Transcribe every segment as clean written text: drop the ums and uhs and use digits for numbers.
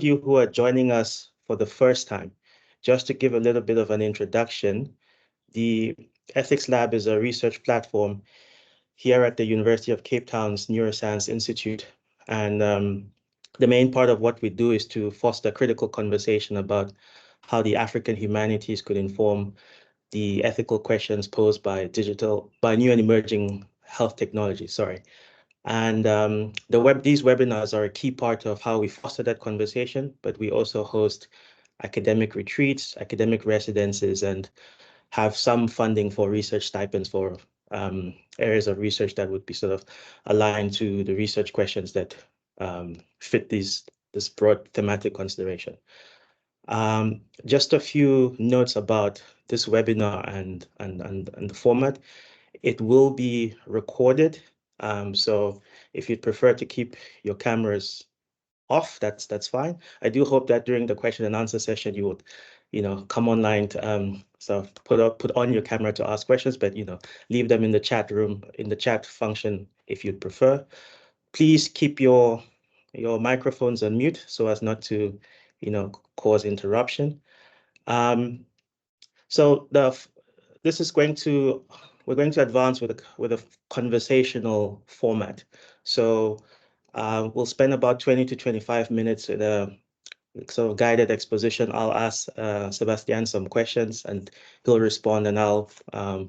you who are joining us for the first time, just to give a little bit of an introduction, the EthicsLab is a research platform here at the University of Cape Town's Neuroscience Institute. And the main part of what we do is to foster critical conversation about how the African humanities could inform the ethical questions posed by new and emerging health technology, sorry. And these webinars are a key part of how we foster that conversation, but we also host academic retreats, academic residences, and have some funding for research stipends for areas of research that would be sort of aligned to the research questions that fit this broad thematic consideration. Just a few notes about this webinar and the format. It will be recorded. So if you'd prefer to keep your cameras off, that's fine. I do hope that during the question and answer session, you would, come online to so put on your camera to ask questions, but leave them in the chat room, in the chat function if you'd prefer. Please keep your microphones on mute so as not to, cause interruption. So we're going to advance with a conversational format. So we'll spend about 20 to 25 minutes in a sort of guided exposition. I'll ask Sebastián some questions and he'll respond, and I'll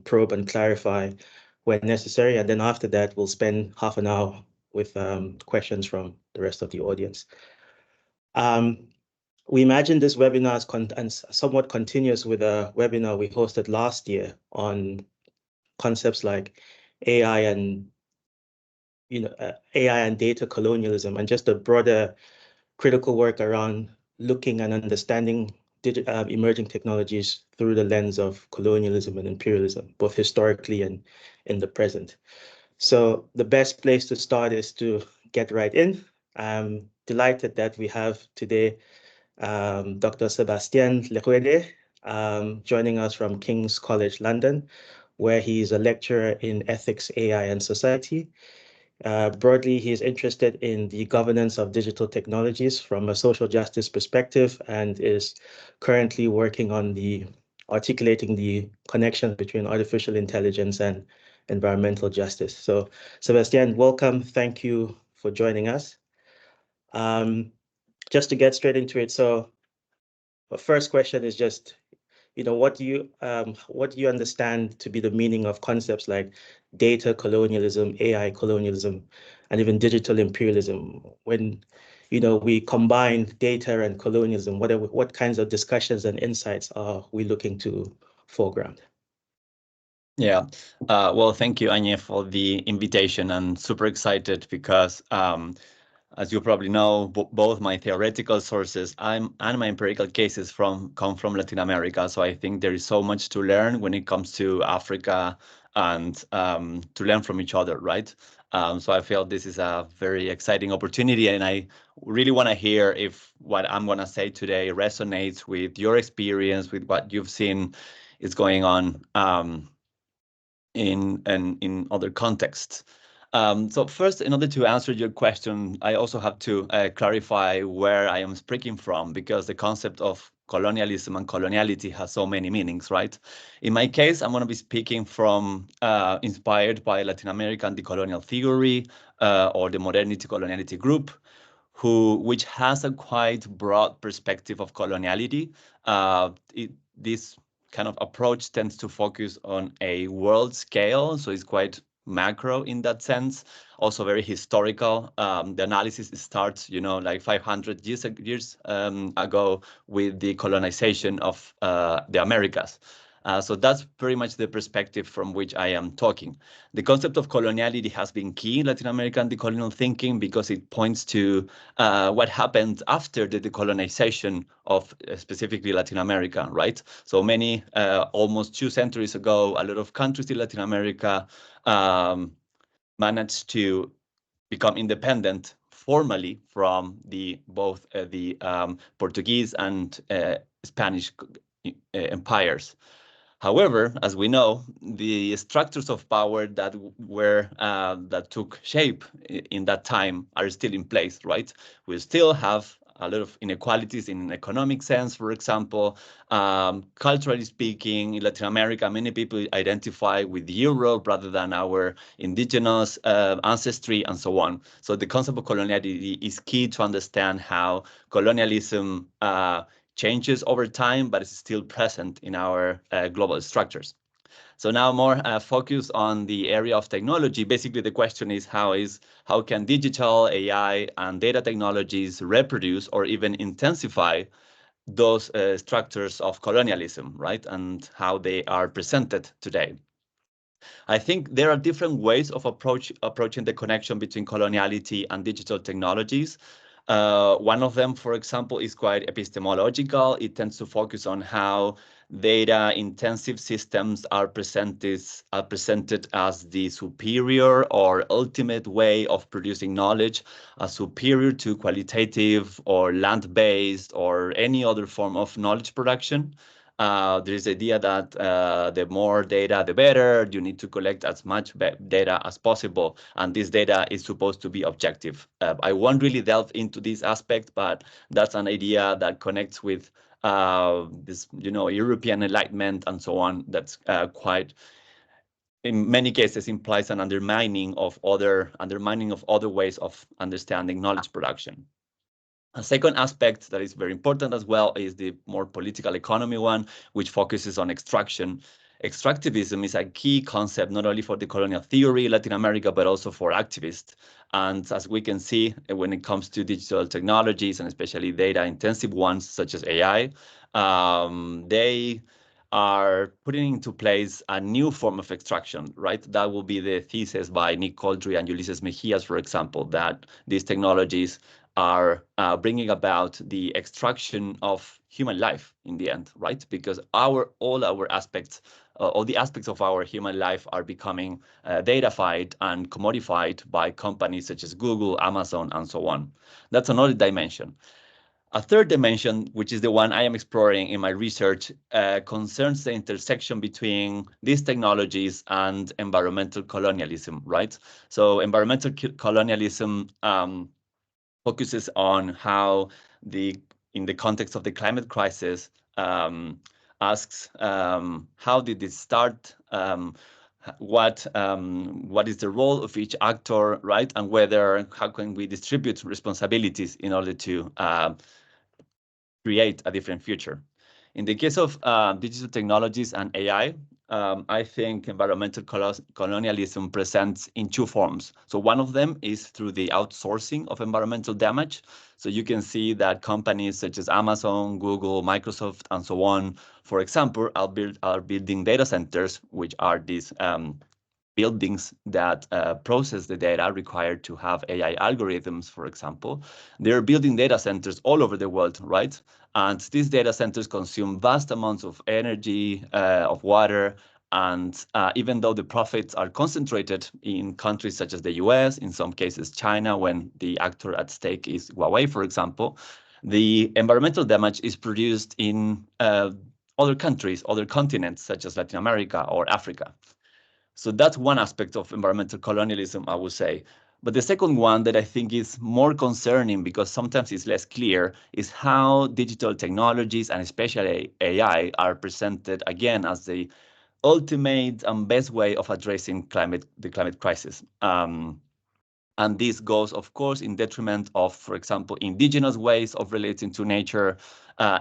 probe and clarify when necessary. And then after that, we'll spend half an hour with questions from the rest of the audience. We imagine this webinar as somewhat continuous with a webinar we hosted last year on concepts like AI and AI and data colonialism, and just a broader critical work around looking and understanding emerging technologies through the lens of colonialism and imperialism, both historically and in the present. So the best place to start is to get right in. I'm delighted that we have today Dr. Sebastián Lehuedé, joining us from King's College London, where he is a lecturer in ethics, AI, and society. Broadly, he is interested in the governance of digital technologies from a social justice perspective and is currently working on articulating the connection between artificial intelligence and environmental justice. So, Sebastián, welcome. Thank you for joining us. Just to get straight into it, so the first question is just, what do you understand to be the meaning of concepts like data colonialism, AI colonialism, and even digital imperialism? When we combine data and colonialism, what kinds of discussions and insights are we looking to foreground? Yeah, well, thank you, Anya, for the invitation. I'm super excited because as you probably know, both my theoretical sources and my empirical cases come from Latin America. So I think there is so much to learn when it comes to Africa and to learn from each other, right? So I feel this is a very exciting opportunity, and I really want to hear if what I'm going to say today resonates with your experience, with what you've seen is going on in other contexts. So first, in order to answer your question, I also have to clarify where I am speaking from, because the concept of colonialism and coloniality has so many meanings, right? In my case, I'm going to be speaking from inspired by Latin American decolonial theory or the modernity coloniality group, which has a quite broad perspective of coloniality. This kind of approach tends to focus on a world scale, so it's quite macro in that sense, also very historical. The analysis starts, like 500 years ago with the colonization of the Americas. So that's pretty much the perspective from which I am talking. The concept of coloniality has been key in Latin American decolonial thinking because it points to what happened after the decolonization of specifically Latin America, right? So many, almost 2 centuries ago, a lot of countries in Latin America managed to become independent formally from both the Portuguese and Spanish empires. However, as we know, the structures of power that took shape in that time are still in place, right? We still have a lot of inequalities in an economic sense, for example. Culturally speaking, in Latin America, many people identify with Europe rather than our indigenous ancestry and so on. So the concept of coloniality is key to understand how colonialism changes over time, but it's still present in our global structures. So now more focus on the area of technology. Basically, the question is how can digital, AI, and data technologies reproduce or even intensify those structures of colonialism, right? And how they are presented today. I think there are different ways of approaching the connection between coloniality and digital technologies. One of them, for example, is quite epistemological. It tends to focus on how data-intensive systems are presented as the superior or ultimate way of producing knowledge, superior to qualitative or land-based or any other form of knowledge production. There is the idea that the more data, the better. You need to collect as much data as possible, and this data is supposed to be objective. I won't really delve into this aspect, but that's an idea that connects with this, European Enlightenment and so on. That's quite, in many cases, implies an undermining of other ways of understanding knowledge production. A second aspect that is very important as well is the more political economy one, which focuses on extraction. Extractivism is a key concept not only for the colonial theory in Latin America, but also for activists. And as we can see, when it comes to digital technologies, and especially data-intensive ones such as AI, they are putting into place a new form of extraction, right? That will be the thesis by Nick Coldry and Ulises Mejias, for example, that these technologies are bringing about the extraction of human life in the end, right? Because all the aspects of our human life are becoming datafied and commodified by companies such as Google, Amazon, and so on. That's another dimension. A third dimension, which is the one I am exploring in my research, concerns the intersection between these technologies and environmental colonialism, right? So environmental colonialism focuses on how in the context of the climate crisis, asks how did it start, what is the role of each actor, right? And how can we distribute responsibilities in order to create a different future. In the case of digital technologies and AI, I think environmental colonialism presents in two forms. So one of them is through the outsourcing of environmental damage. So you can see that companies such as Amazon, Google, Microsoft, and so on, for example, are building data centers, which are these buildings that process the data required to have AI algorithms, for example. They're building data centers all over the world, right? And these data centers consume vast amounts of energy, of water, and even though the profits are concentrated in countries such as the US, in some cases China, when the actor at stake is Huawei, for example, the environmental damage is produced in other countries, other continents, such as Latin America or Africa. So that's one aspect of environmental colonialism, I would say. But the second one that I think is more concerning, because sometimes it's less clear, is how digital technologies and especially AI are presented again as the ultimate and best way of addressing the climate crisis. And this goes, of course, in detriment of, for example, indigenous ways of relating to nature.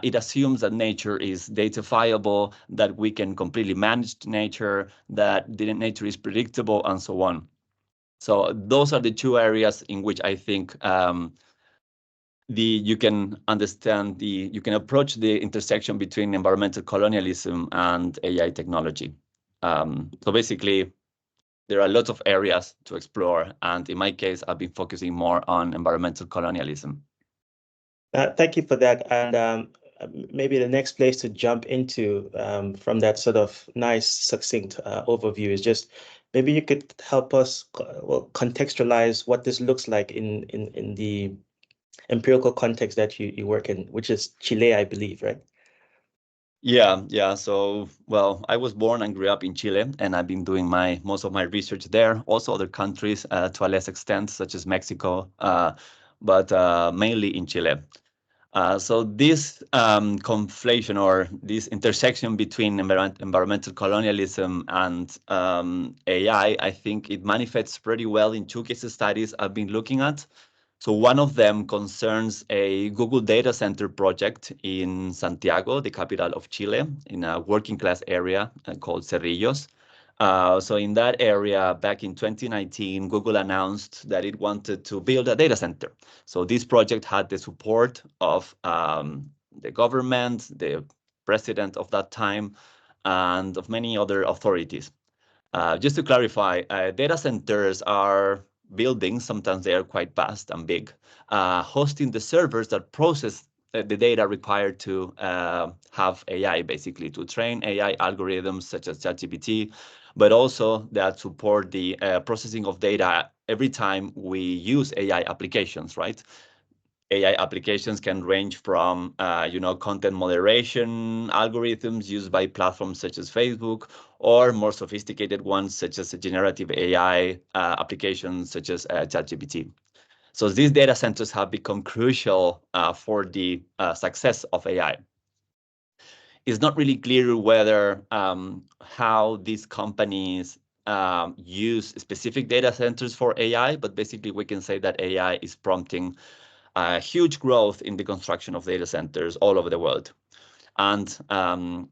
It assumes that nature is datafiable, that we can completely manage nature, that the nature is predictable, and so on. So those are the two areas in which I think you can approach the intersection between environmental colonialism and AI technology. So basically, there are lots of areas to explore, and in my case, I've been focusing more on environmental colonialism. Thank you for that. And maybe the next place to jump into from that sort of nice, succinct overview is just maybe you could help us contextualize what this looks like in the empirical context that you work in, which is Chile, I believe, right? Yeah. So, well, I was born and grew up in Chile, and I've been doing most of my research there. Also, other countries to a less extent, such as Mexico, but mainly in Chile. So this conflation or this intersection between environmental colonialism and AI, I think it manifests pretty well in two case studies I've been looking at. So one of them concerns a Google data center project in Santiago, the capital of Chile, in a working class area called Cerrillos. So in that area, back in 2019, Google announced that it wanted to build a data center. So this project had the support of the government, the president of that time, and of many other authorities. Just to clarify, data centers are buildings, sometimes they are quite vast and big, hosting the servers that process the data required to have AI, basically, to train AI algorithms such as ChatGPT, but also that support the processing of data every time we use AI applications, right? AI applications can range from, content moderation algorithms used by platforms such as Facebook, or more sophisticated ones such as generative AI applications such as ChatGPT. So these data centers have become crucial for the success of AI. It's not really clear whether how these companies use specific data centers for AI, but basically we can say that AI is prompting huge growth in the construction of data centers all over the world. And the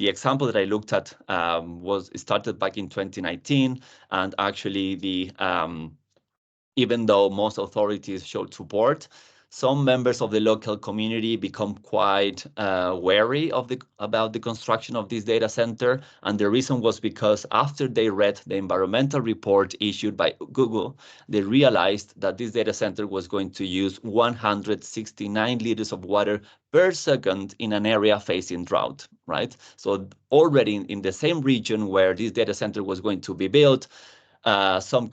example that I looked at was started back in 2019, and actually even though most authorities showed support, some members of the local community become quite wary about the construction of this data center. And the reason was because after they read the environmental report issued by Google, they realized that this data center was going to use 169 liters of water per second in an area facing drought, right? So already in the same region where this data center was going to be built, some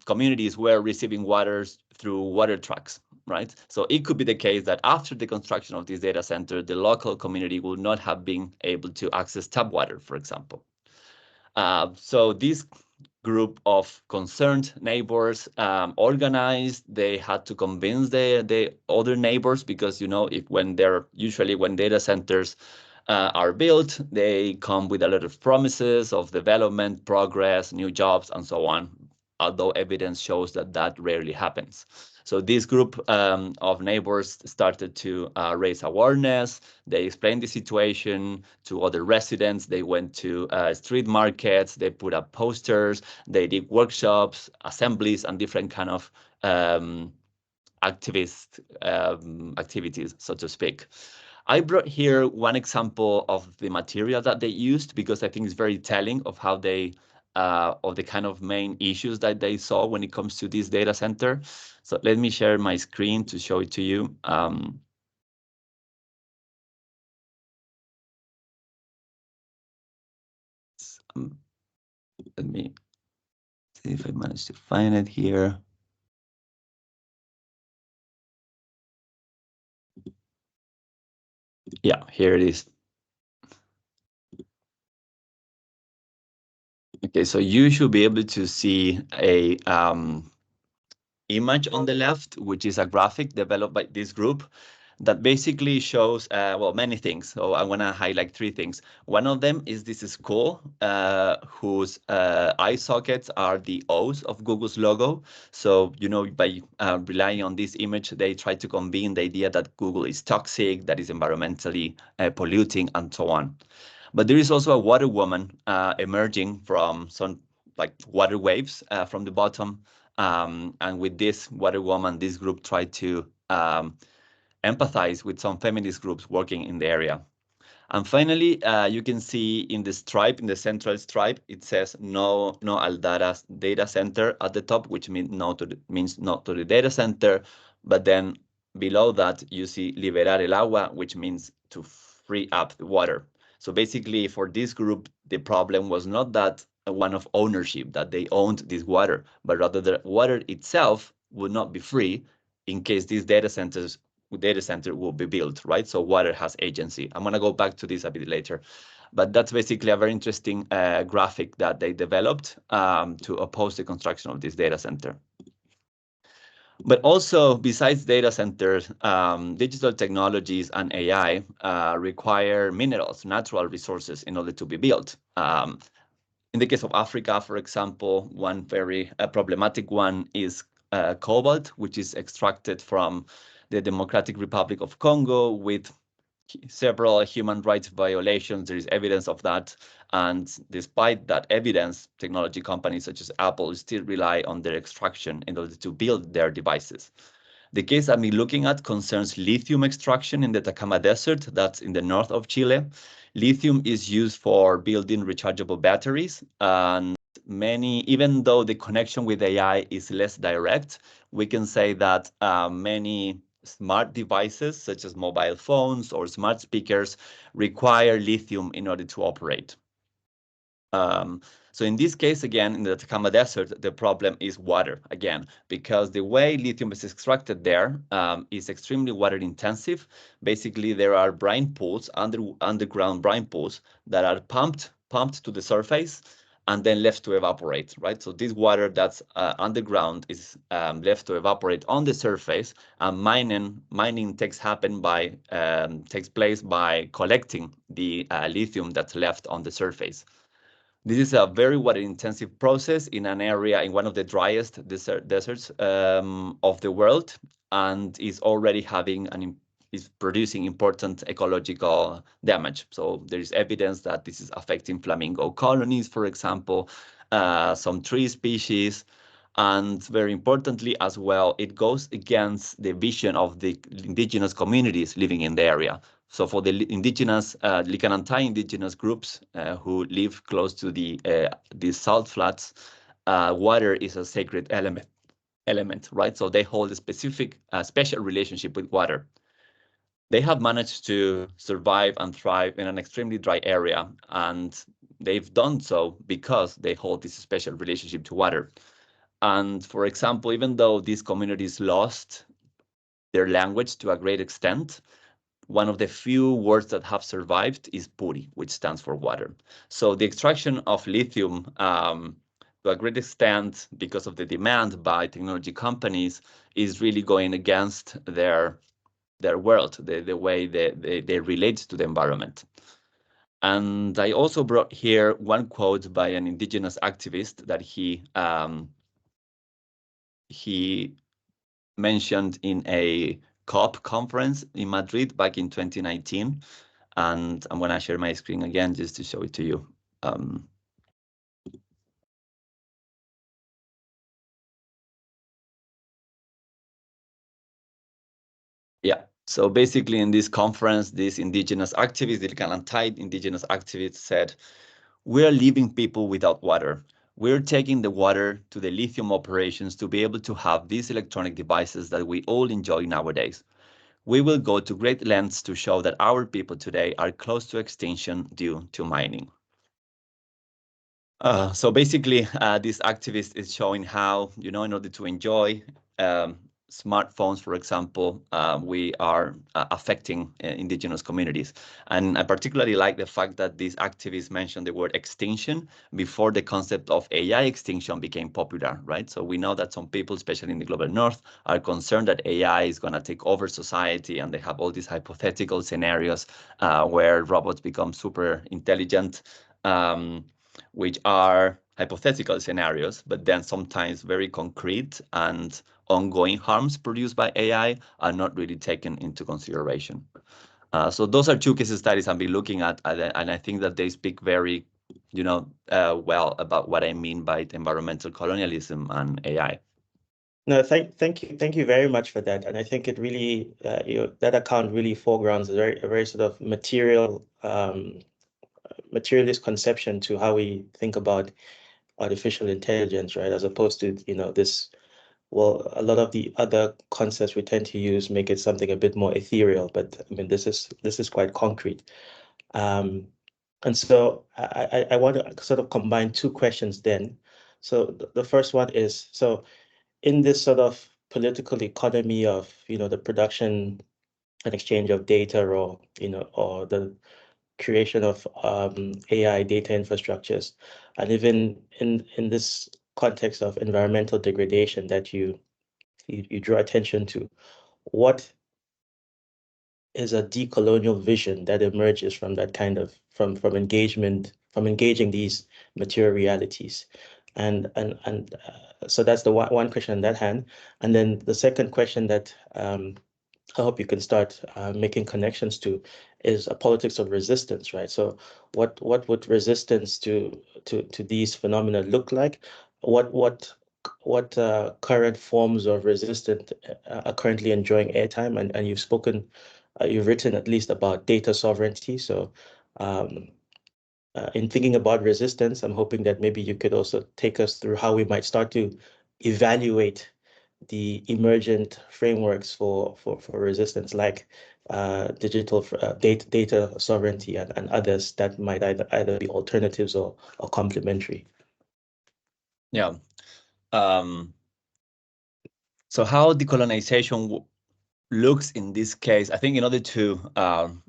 communities were receiving waters through water trucks, right? So it could be the case that after the construction of this data center, the local community would not have been able to access tap water, for example. So this group of concerned neighbors organized. They had to convince the other neighbors because, when data centers are built, they come with a lot of promises of development, progress, new jobs, and so on, although evidence shows that rarely happens. So this group of neighbors started to raise awareness. They explained the situation to other residents. They went to street markets. They put up posters. They did workshops, assemblies, and different kind of activist activities, so to speak. I brought here one example of the material that they used because I think it's very telling of how they of the kind of main issues that they saw when it comes to this data center. So let me share my screen to show it to you. Let me see if I manage to find it here. Yeah, here it is. Okay, so you should be able to see a image on the left, which is a graphic developed by this group that basically shows, many things. So I want to highlight three things. One of them is this skull, whose eye sockets are the O's of Google's logo. So, by relying on this image, they try to convey the idea that Google is toxic, that is environmentally polluting, and so on. But there is also a water woman emerging from some water waves from the bottom. And with this water woman, this group tried to empathize with some feminist groups working in the area. And finally, you can see in the stripe, in the central stripe, it says no Aldaras data center at the top, which means no to the data center. But then below that, you see liberar el agua, which means to free up the water. So basically, for this group, the problem was not that one of ownership, that they owned this water, but rather the water itself would not be free in case these data center will be built, right? So water has agency. I'm going to go back to this a bit later. But that's basically a very interesting graphic that they developed to oppose the construction of this data center. But also, besides data centers, digital technologies and AI require minerals, natural resources in order to be built. In the case of Africa, for example, one very problematic one is cobalt, which is extracted from the Democratic Republic of Congo with several human rights violations. There is evidence of that. And despite that evidence, technology companies such as Apple still rely on their extraction in order to build their devices. The case I'm looking at concerns lithium extraction in the Atacama Desert, that's in the north of Chile. Lithium is used for building rechargeable batteries, and even though the connection with AI is less direct, we can say that many smart devices, such as mobile phones or smart speakers, require lithium in order to operate. So in this case, again, in the Atacama Desert, the problem is water, again, because the way lithium is extracted there is extremely water intensive. Basically, there are brine pools, underground brine pools that are pumped to the surface and then left to evaporate, right? So this water that's underground is left to evaporate on the surface, and mining takes place by collecting the lithium that's left on the surface. This is a very water-intensive process in an area in one of the driest deserts of the world, and is already is producing important ecological damage. So there is evidence that this is affecting flamingo colonies, for example, some tree species, and very importantly as well, it goes against the vision of the indigenous communities living in the area. So for the indigenous, Licanantay indigenous groups who live close to the salt flats, water is a sacred element, right? So they hold a special relationship with water. They have managed to survive and thrive in an extremely dry area, and they've done so because they hold this special relationship to water. And for example, even though these communities lost their language to a great extent, one of the few words that have survived is puri, which stands for water. So the extraction of lithium, to a great extent, because of the demand by technology companies, is really going against their world, the way they relate to the environment. And I also brought here one quote by an indigenous activist that he mentioned in a COP conference in Madrid back in 2019. And I'm going to share my screen again just to show it to you. Yeah, so basically in this conference, this indigenous activist, the Licanantay indigenous activist said, "We're leaving people without water. We're taking the water to the lithium operations to be able to have these electronic devices that we all enjoy nowadays. We will go to great lengths to show that our people today are close to extinction due to mining." So basically, this activist is showing how, in order to enjoy smartphones, for example, we are affecting indigenous communities. And I particularly like the fact that this activist mentioned the word extinction before the concept of AI extinction became popular, right? So we know that some people, especially in the global north, are concerned that AI is going to take over society, and they have all these hypothetical scenarios where robots become super intelligent, which are hypothetical scenarios, but then sometimes very concrete, and ongoing harms produced by AI are not really taken into consideration. So those are two case studies I've been looking at, and I think that they speak very, well about what I mean by environmental colonialism and AI. No, thank you very much for that. And I think it really, that account really foregrounds a very sort of materialist conception to how we think about artificial intelligence, right? As opposed to, well, a lot of the other concepts we tend to use make it something a bit more ethereal, but I mean, this is quite concrete. Um, and so I want to sort of combine two questions then. So the first one is, so in this sort of political economy of, the production and exchange of data, or the creation of AI data infrastructures, and even in this context of environmental degradation that you you draw attention to what is a decolonial vision that emerges from that kind of from engaging these material realities, and so that's the one question on that hand, and then the second question that I hope you can start making connections to is a politics of resistance, right? So what would resistance to these phenomena look like? What current forms of resistance are currently enjoying airtime? And you've written at least about data sovereignty. So um, in thinking about resistance, I'm hoping that maybe you could also take us through how we might start to evaluate the emergent frameworks for resistance, like digital data sovereignty and others that might either be alternatives or complementary. Yeah. So how decolonization looks in this case, I think in order to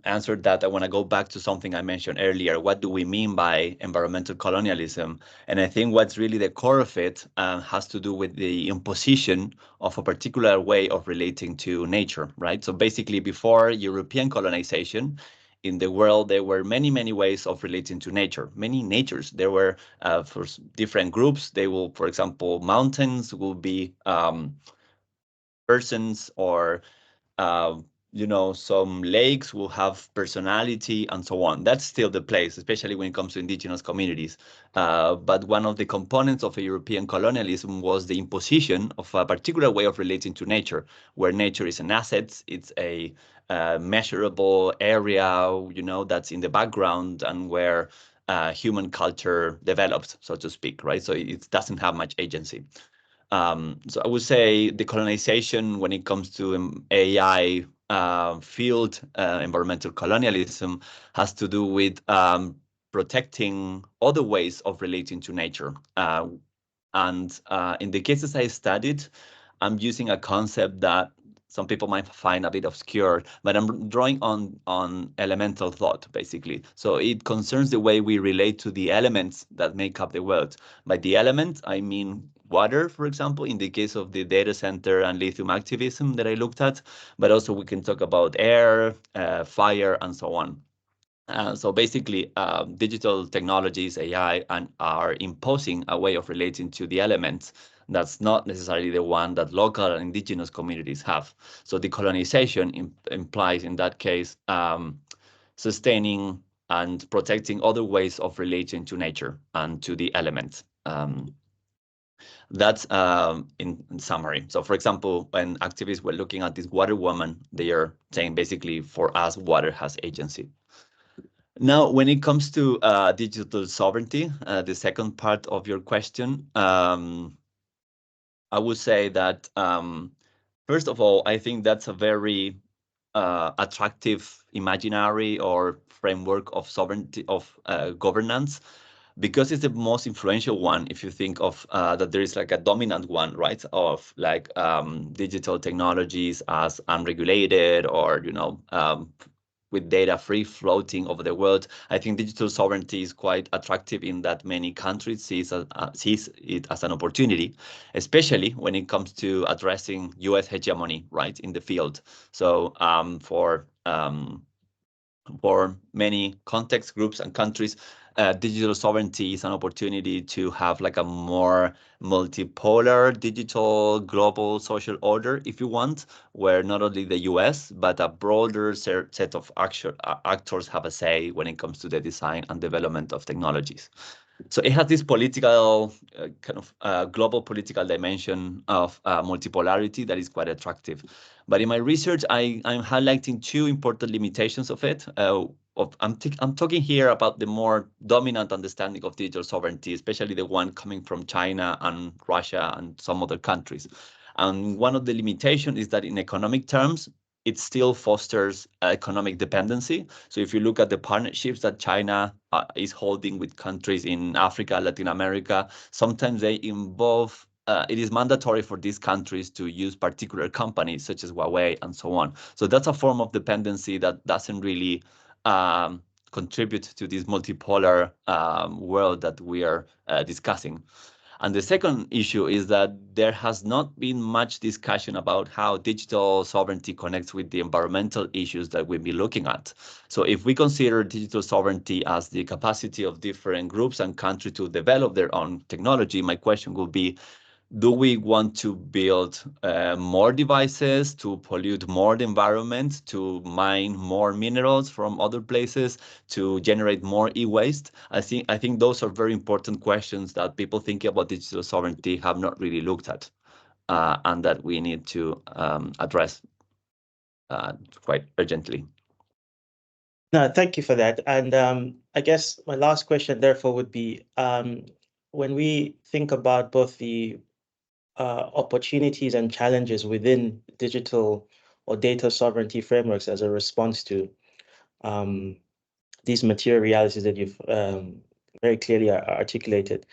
answer that, I want to go back to something I mentioned earlier. What do we mean by environmental colonialism? And I think what's really the core of it has to do with the imposition of a particular way of relating to nature, right? So basically, before European colonization, in the world, there were many, many ways of relating to nature, many natures. There were, for different groups, they will, for example, mountains will be persons, or uh, some lakes will have personality and so on. That's still the place, especially when it comes to indigenous communities. But one of the components of a European colonialism was the imposition of a particular way of relating to nature, where nature is an asset, it's a measurable area, that's in the background, and where human culture developed, so to speak, right? So it doesn't have much agency. So I would say decolonization, when it comes to AI field, environmental colonialism, has to do with protecting other ways of relating to nature. And in the cases I studied, I'm using a concept that some people might find a bit obscure, but I'm drawing on elemental thought, basically. So it concerns the way we relate to the elements that make up the world. By the element, I mean water, for example, in the case of the data center and lithium activism that I looked at, but also we can talk about air, fire, and so on. So basically, digital technologies, AI, are imposing a way of relating to the elements that's not necessarily the one that local and indigenous communities have. So decolonization implies, in that case, sustaining and protecting other ways of relating to nature and to the elements. That's in summary. So, for example, when activists were looking at this water woman, they are saying basically, for us, water has agency. Now, when it comes to digital sovereignty, the second part of your question, I would say that, first of all, I think that's a very attractive imaginary or framework of sovereignty, of governance, because it's the most influential one. If you think of that there is like a dominant one, right, of like digital technologies as unregulated, or with data free floating over the world. I think digital sovereignty is quite attractive in that many countries sees it as an opportunity, especially when it comes to addressing US hegemony, right, in the field. So for many context groups and countries, digital sovereignty is an opportunity to have like a more multipolar digital global social order, if you want, where not only the US, but a broader set of actors have a say when it comes to the design and development of technologies. So it has this political kind of global political dimension of multipolarity that is quite attractive. But in my research, I'm highlighting two important limitations of it. I'm talking here about the more dominant understanding of digital sovereignty, especially the one coming from China and Russia and some other countries. And one of the limitations is that in economic terms, it still fosters economic dependency. So if you look at the partnerships that China is holding with countries in Africa, Latin America, sometimes they involve, it is mandatory for these countries to use particular companies such as Huawei and so on. So that's a form of dependency that doesn't really contribute to this multipolar world that we are discussing. And the second issue is that there has not been much discussion about how digital sovereignty connects with the environmental issues that we'll be looking at. So if we consider digital sovereignty as the capacity of different groups and countries to develop their own technology, my question would be, do we want to build more devices to pollute more the environment, to mine more minerals from other places, to generate more e-waste? I think those are very important questions that people thinking about digital sovereignty have not really looked at, and that we need to address quite urgently. No, thank you for that. And I guess my last question, therefore, would be when we think about both the opportunities and challenges within digital or data sovereignty frameworks as a response to these material realities that you've very clearly articulated,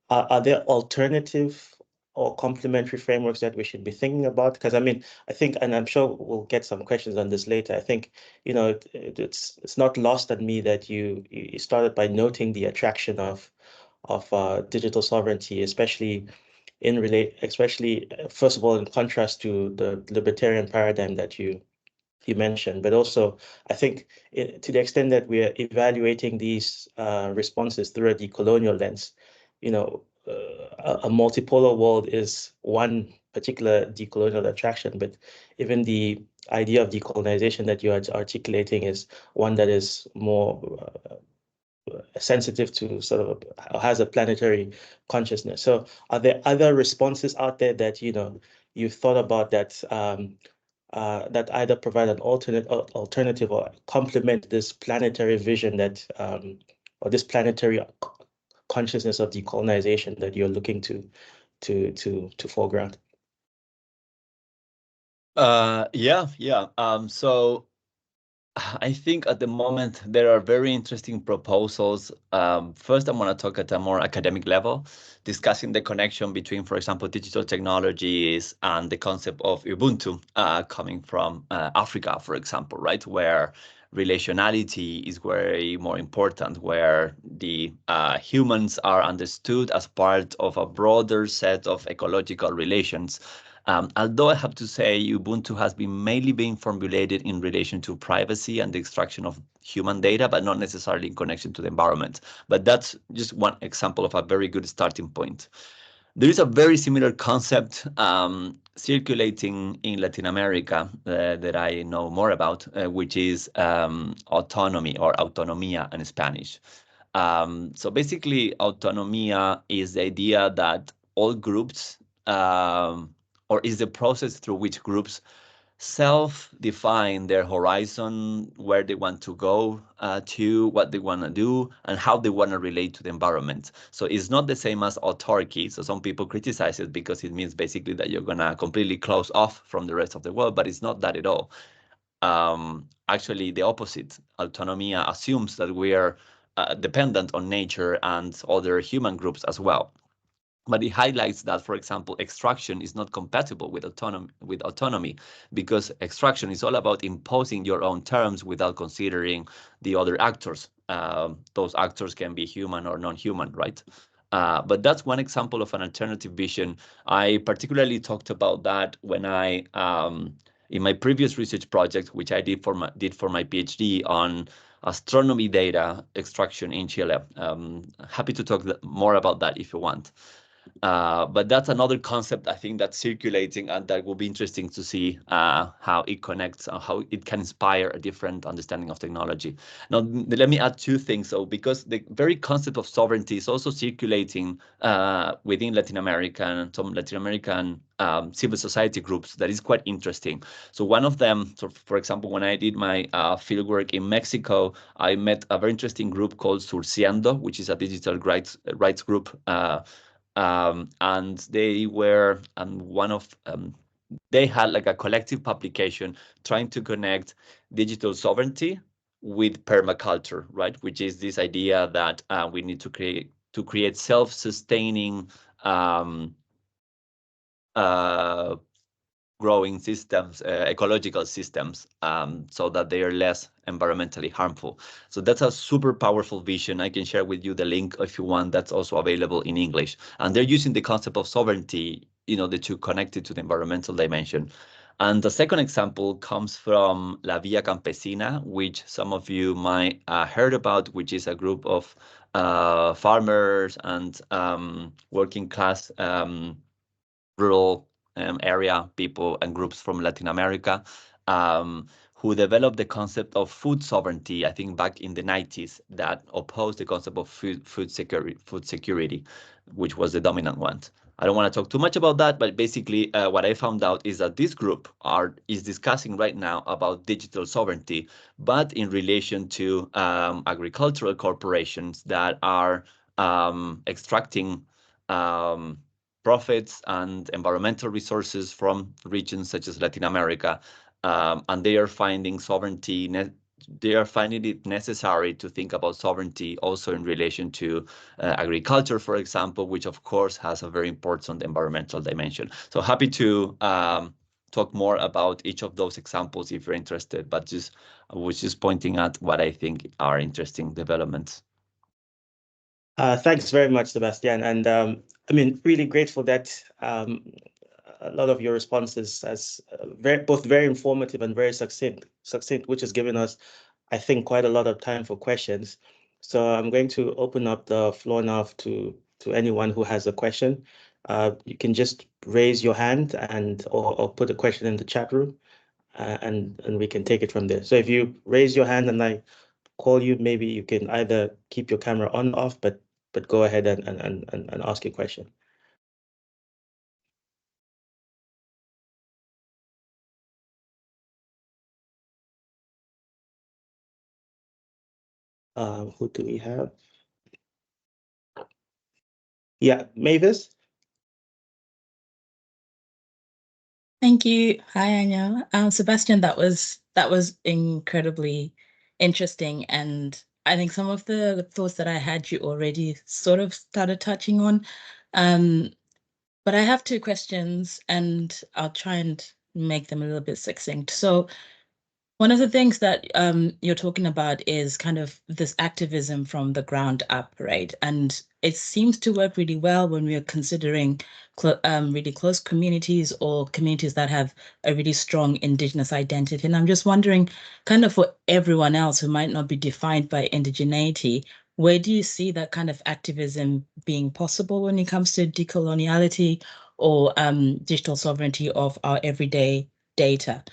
are there alternative or complementary frameworks that we should be thinking about? Because I mean, I think, and I'm sure we'll get some questions on this later. I think, you know, it's not lost on me that you started by noting the attraction of digital sovereignty, especially first of all in contrast to the libertarian paradigm that you mentioned, but also I think to the extent that we are evaluating these responses through a decolonial lens, you know, a multipolar world is one particular decolonial attraction, but even the idea of decolonization that you are articulating is one that is more sensitive to sort of has a planetary consciousness. So are there other responses out there that, you know, you've thought about that that either provide an alternative or complement this planetary vision that or this planetary consciousness of decolonization that you're looking to foreground? So I think at the moment there are very interesting proposals. First, I'm going to talk at a more academic level, discussing the connection between, for example, digital technologies and the concept of Ubuntu coming from Africa, for example, right, where relationality is very more important, where the humans are understood as part of a broader set of ecological relations. Although I have to say Ubuntu has been mainly being formulated in relation to privacy and the extraction of human data, but not necessarily in connection to the environment. But that's just one example of a very good starting point. There is a very similar concept circulating in Latin America that I know more about, which is autonomy or autonomía in Spanish. So basically, autonomía is the idea that all groups or is the process through which groups self-define their horizon, where they want to go to, what they want to do, and how they want to relate to the environment. So it's not the same as autarky. So some people criticize it because it means basically that you're going to completely close off from the rest of the world, but it's not that at all. Actually, the opposite. Autonomia assumes that we are dependent on nature and other human groups as well. But it highlights that, for example, extraction is not compatible with autonomy because extraction is all about imposing your own terms without considering the other actors. Those actors can be human or non-human, right? But that's one example of an alternative vision. I particularly talked about that when I, in my previous research project, which I did for my PhD on astronomy data extraction in Chile. Happy to talk more about that if you want. But that's another concept I think that's circulating and that will be interesting to see how it connects, how it can inspire a different understanding of technology. Now, let me add two things. So because the very concept of sovereignty is also circulating within Latin America and some Latin American civil society groups that is quite interesting. So one of them, so for example, when I did my fieldwork in Mexico, I met a very interesting group called Surciendo, which is a digital rights group. And they were they had like a collective publication trying to connect digital sovereignty with permaculture, right? Which is this idea that we need to create self-sustaining growing systems, ecological systems, so that they are less environmentally harmful. So that's a super powerful vision. I can share with you the link if you want. That's also available in English. And they're using the concept of sovereignty in order to connect it to the environmental dimension. And the second example comes from La Via Campesina, which some of you might heard about, which is a group of farmers and working class rural area people and groups from Latin America, who developed the concept of food sovereignty, I think back in the 90s, that opposed the concept of food security, which was the dominant one. I don't want to talk too much about that, but basically what I found out is that this group is discussing right now about digital sovereignty, but in relation to agricultural corporations that are extracting profits and environmental resources from regions such as Latin America, and they are finding sovereignty. They are finding it necessary to think about sovereignty also in relation to agriculture, for example, which of course has a very important environmental dimension. So happy to talk more about each of those examples if you're interested, but I was just pointing out what I think are interesting developments. Thanks very much, Sebastian. And I mean, really grateful that a lot of your responses as both very informative and very succinct, which has given us, I think, quite a lot of time for questions. So I'm going to open up the floor now to anyone who has a question. You can just raise your hand or put a question in the chat room, and we can take it from there. So if you raise your hand and I call you, maybe you can either keep your camera on or off, but go ahead and ask your question. Who do we have? Yeah, Mavis. Thank you. Hi, Anya. Sebastian, that was incredibly interesting, and I think some of the thoughts that I had you already sort of started touching on. But I have two questions, and I'll try and make them a little bit succinct. So one of the things that you're talking about is kind of this activism from the ground up, right? And it seems to work really well when we're considering really close communities or communities that have a really strong Indigenous identity. And I'm just wondering, kind of for everyone else who might not be defined by indigeneity, where do you see that kind of activism being possible when it comes to decoloniality or digital sovereignty of our everyday data?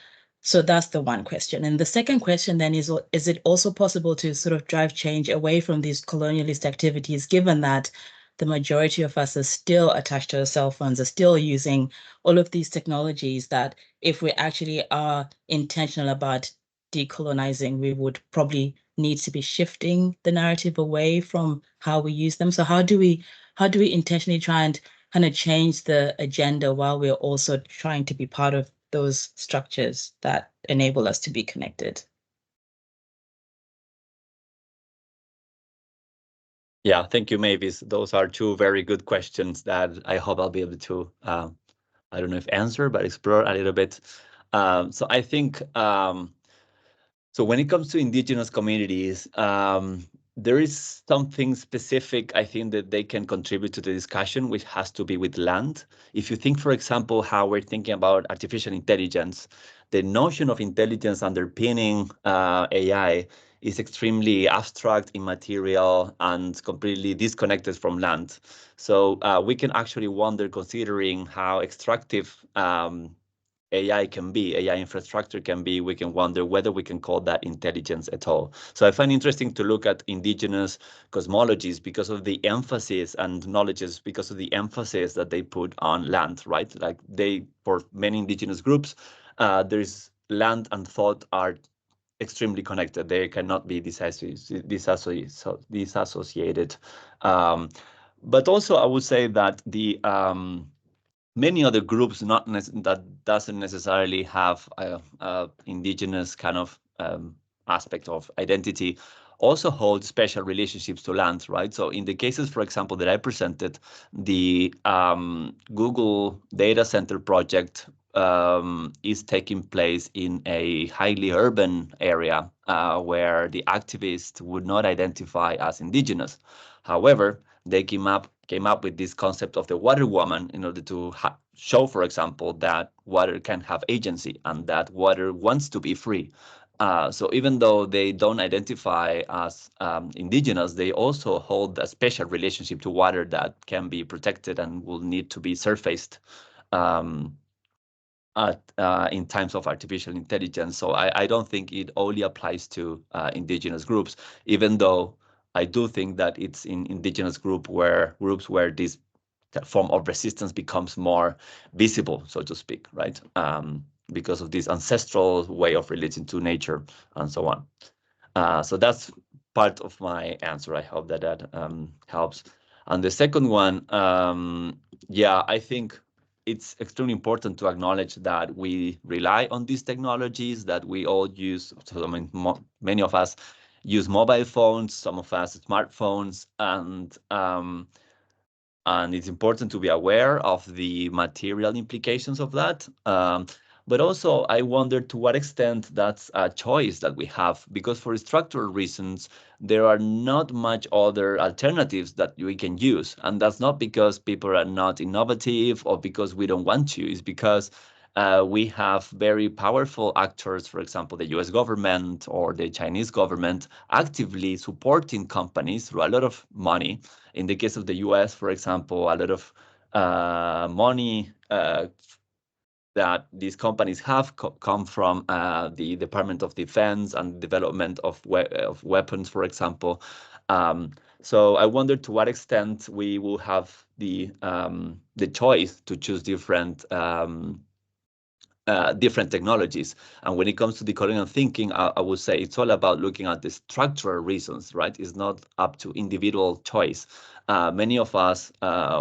So that's the one question. And the second question then is it also possible to sort of drive change away from these colonialist activities, given that the majority of us are still attached to our cell phones, are still using all of these technologies that if we actually are intentional about decolonizing, we would probably need to be shifting the narrative away from how we use them. So how do we intentionally try and kind of change the agenda while we're also trying to be part of those structures that enable us to be connected? Yeah, thank you, Mavis. Those are two very good questions that I hope I'll be able to, I don't know if answer, but explore a little bit. So I think, so when it comes to indigenous communities, there is something specific, I think, that they can contribute to the discussion, which has to be with land. If you think, for example, how we're thinking about artificial intelligence, the notion of intelligence underpinning AI is extremely abstract, immaterial, and completely disconnected from land. So we can actually wonder, considering how extractive AI can be, AI infrastructure can be, we can wonder whether we can call that intelligence at all. So I find it interesting to look at indigenous cosmologies because of the emphasis and knowledges, because of the emphasis that they put on land, right? Like for many indigenous groups, there's land and thought are extremely connected. They cannot be disassociated. But also I would say that the many other groups that doesn't necessarily have a indigenous kind of aspect of identity also hold special relationships to land, right? So in the cases, for example, that I presented, the Google data center project is taking place in a highly urban area where the activists would not identify as indigenous. However, they came up with this concept of the water woman in order to show, for example, that water can have agency and that water wants to be free. So even though they don't identify as indigenous, they also hold a special relationship to water that can be protected and will need to be surfaced um, in times of artificial intelligence. So I don't think it only applies to indigenous groups, even though I do think that it's in indigenous groups where this form of resistance becomes more visible, so to speak, right? Because of this ancestral way of relating to nature and so on. So that's part of my answer. I hope that helps. And the second one, yeah, I think it's extremely important to acknowledge that we rely on these technologies, that we all use. So, I mean, many of us use mobile phones, some of us smartphones, and it's important to be aware of the material implications of that. But also, I wonder to what extent that's a choice that we have, because for structural reasons, there are not much other alternatives that we can use. And that's not because people are not innovative or because we don't want to. It's because we have very powerful actors, for example, the US government or the Chinese government, actively supporting companies through a lot of money. In the case of the US, for example, a lot of money that these companies have come from the Department of Defense and development of weapons, for example. So I wonder to what extent we will have the choice to choose different technologies. And when it comes to decolonial thinking, I would say it's all about looking at the structural reasons, right? It's not up to individual choice. Many of us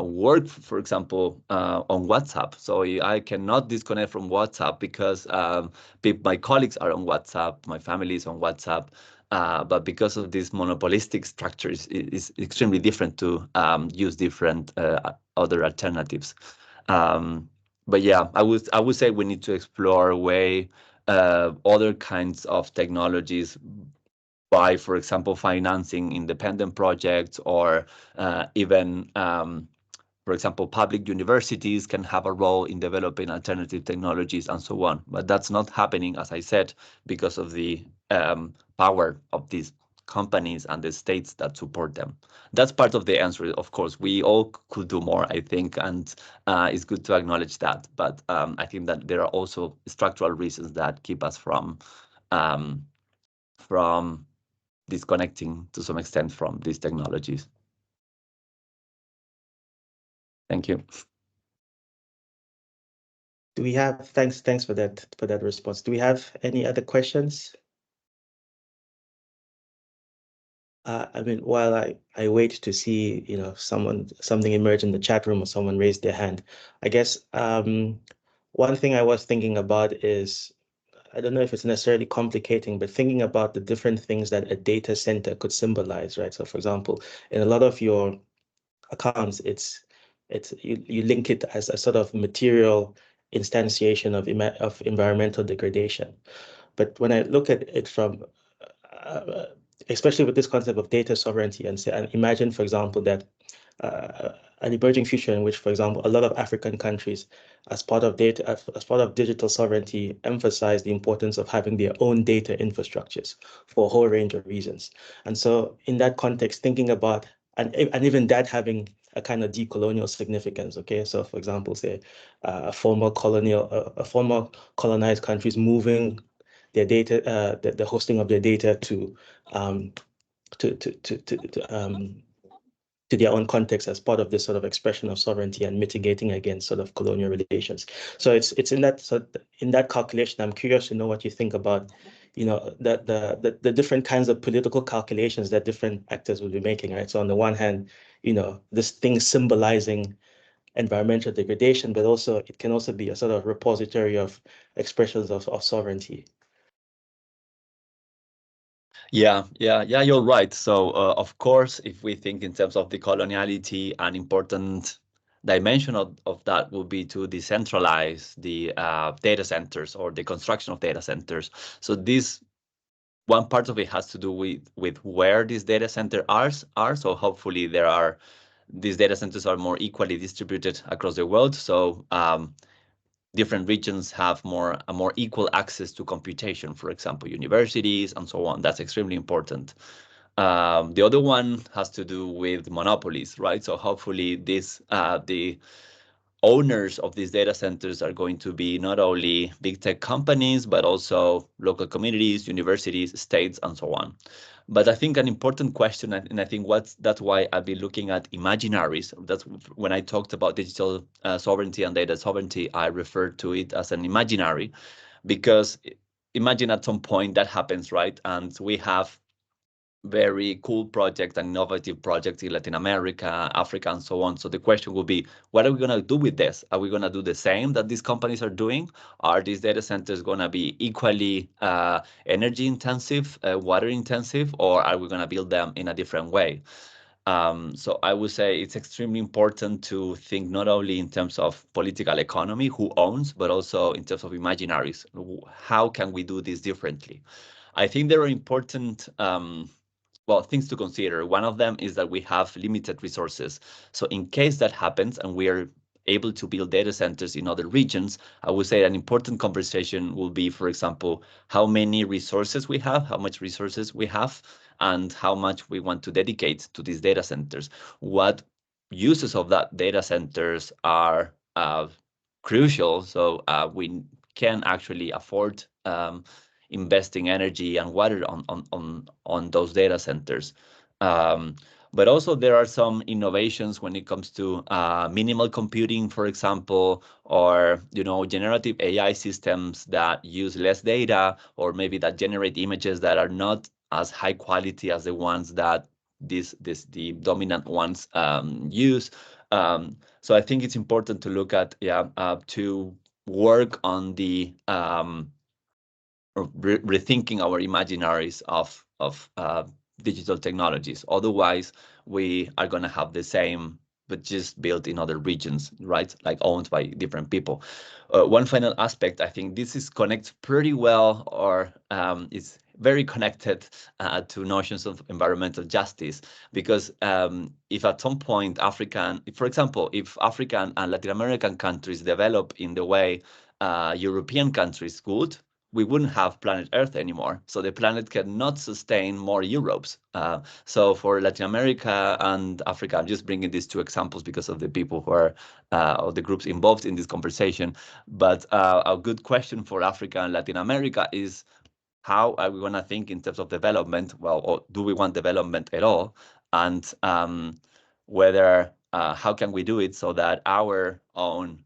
work, for example, on WhatsApp. So I cannot disconnect from WhatsApp because my colleagues are on WhatsApp, my family is on WhatsApp. But because of this monopolistic structure, it's extremely different to use different other alternatives. But yeah, I would say we need to explore a way other kinds of technologies by, for example, financing independent projects or even for example, public universities can have a role in developing alternative technologies and so on. But that's not happening, as I said, because of the power of these companies and the states that support them. That's part of the answer. Of course, we all could do more, I think, and it's good to acknowledge that. But I think that there are also structural reasons that keep us from disconnecting to some extent from these technologies. Thank you. Do we have thanks for that response. Do we have any other questions? I mean, while I wait to see, something emerge in the chat room or someone raise their hand, I guess one thing I was thinking about is, I don't know if it's necessarily complicating, but thinking about the different things that a data center could symbolize, right? So for example, in a lot of your accounts, you link it as a sort of material instantiation of environmental degradation. But when I look at it from especially with this concept of data sovereignty, and imagine, for example, that an emerging future in which, for example, a lot of African countries, as part of digital sovereignty, emphasize the importance of having their own data infrastructures for a whole range of reasons. And so, in that context, thinking about and even that having a kind of decolonial significance. Okay, so for example, say former colonized countries moving their data, the hosting of their data to their own context as part of this sort of expression of sovereignty and mitigating against sort of colonial relations. So it's in that calculation. I'm curious to know what you think about, the different kinds of political calculations that different actors will be making, right? So on the one hand, this thing symbolizing environmental degradation, but also it can also be a sort of repository of expressions of sovereignty. Yeah, you're right. So, of course, if we think in terms of decoloniality, an important dimension of that will be to decentralize the data centers or the construction of data centers. So this one part of it has to do with where these data centers are. So hopefully these data centers are more equally distributed across the world. So different regions have a more equal access to computation, for example, universities and so on. That's extremely important. The other one has to do with monopolies, right? So hopefully the owners of these data centers are going to be not only big tech companies, but also local communities, universities, states, and so on. But I think an important question, and I think that's why I've been looking at imaginaries. That's when I talked about digital sovereignty and data sovereignty, I referred to it as an imaginary, because imagine at some point that happens, right? And we have very cool project and innovative projects in Latin America, Africa, and so on. So the question will be, what are we going to do with this? Are we going to do the same that these companies are doing? Are these data centers going to be equally energy intensive, water intensive, or are we going to build them in a different way? So I would say it's extremely important to think not only in terms of political economy, who owns, but also in terms of imaginaries. How can we do this differently? I think there are important things to consider. One of them is that we have limited resources. So in case that happens and we are able to build data centers in other regions, I would say an important conversation will be, for example, how many resources we have, how much resources we have, and how much we want to dedicate to these data centers. What uses of that data centers are crucial, so we can actually afford investing energy and water on those data centers. But also there are some innovations when it comes to minimal computing, for example, or generative AI systems that use less data, or maybe that generate images that are not as high quality as the ones that the dominant ones use. So I think it's important to look at to work on the rethinking our imaginaries of digital technologies. Otherwise, we are going to have the same, but just built in other regions, right? Like owned by different people. One final aspect, I think this is connects pretty well, or is very connected to notions of environmental justice, because if at some point for example, if African and Latin American countries develop in the way European countries could, we wouldn't have planet Earth anymore. So the planet cannot sustain more Europes. So for Latin America and Africa, I'm just bringing these two examples because of the people who are, or the groups involved in this conversation. But a good question for Africa and Latin America is, how are we going to think in terms of development? Well, or do we want development at all? And how can we do it so that our own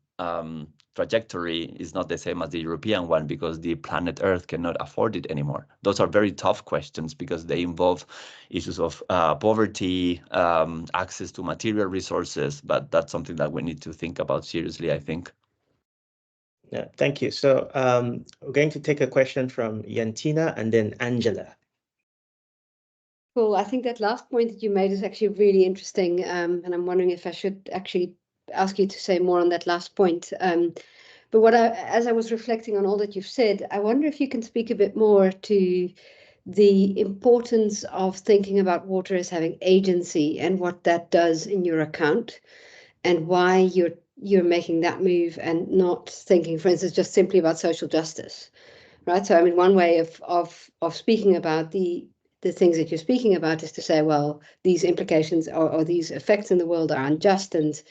trajectory is not the same as the European one, because the planet Earth cannot afford it anymore? Those are very tough questions because they involve issues of poverty, access to material resources, but that's something that we need to think about seriously, I think. Yeah, thank you. So we're going to take a question from Yantina and then Angela. Cool. I think that last point that you made is actually really interesting, and I'm wondering if I should actually ask you to say more on that last point. But as I was reflecting on all that you've said, I wonder if you can speak a bit more to the importance of thinking about water as having agency and what that does in your account, and why you're making that move and not thinking, for instance, just simply about social justice, right? So I mean, one way of speaking about the things that you're speaking about is to say, well, these implications or these effects in the world are unjust, and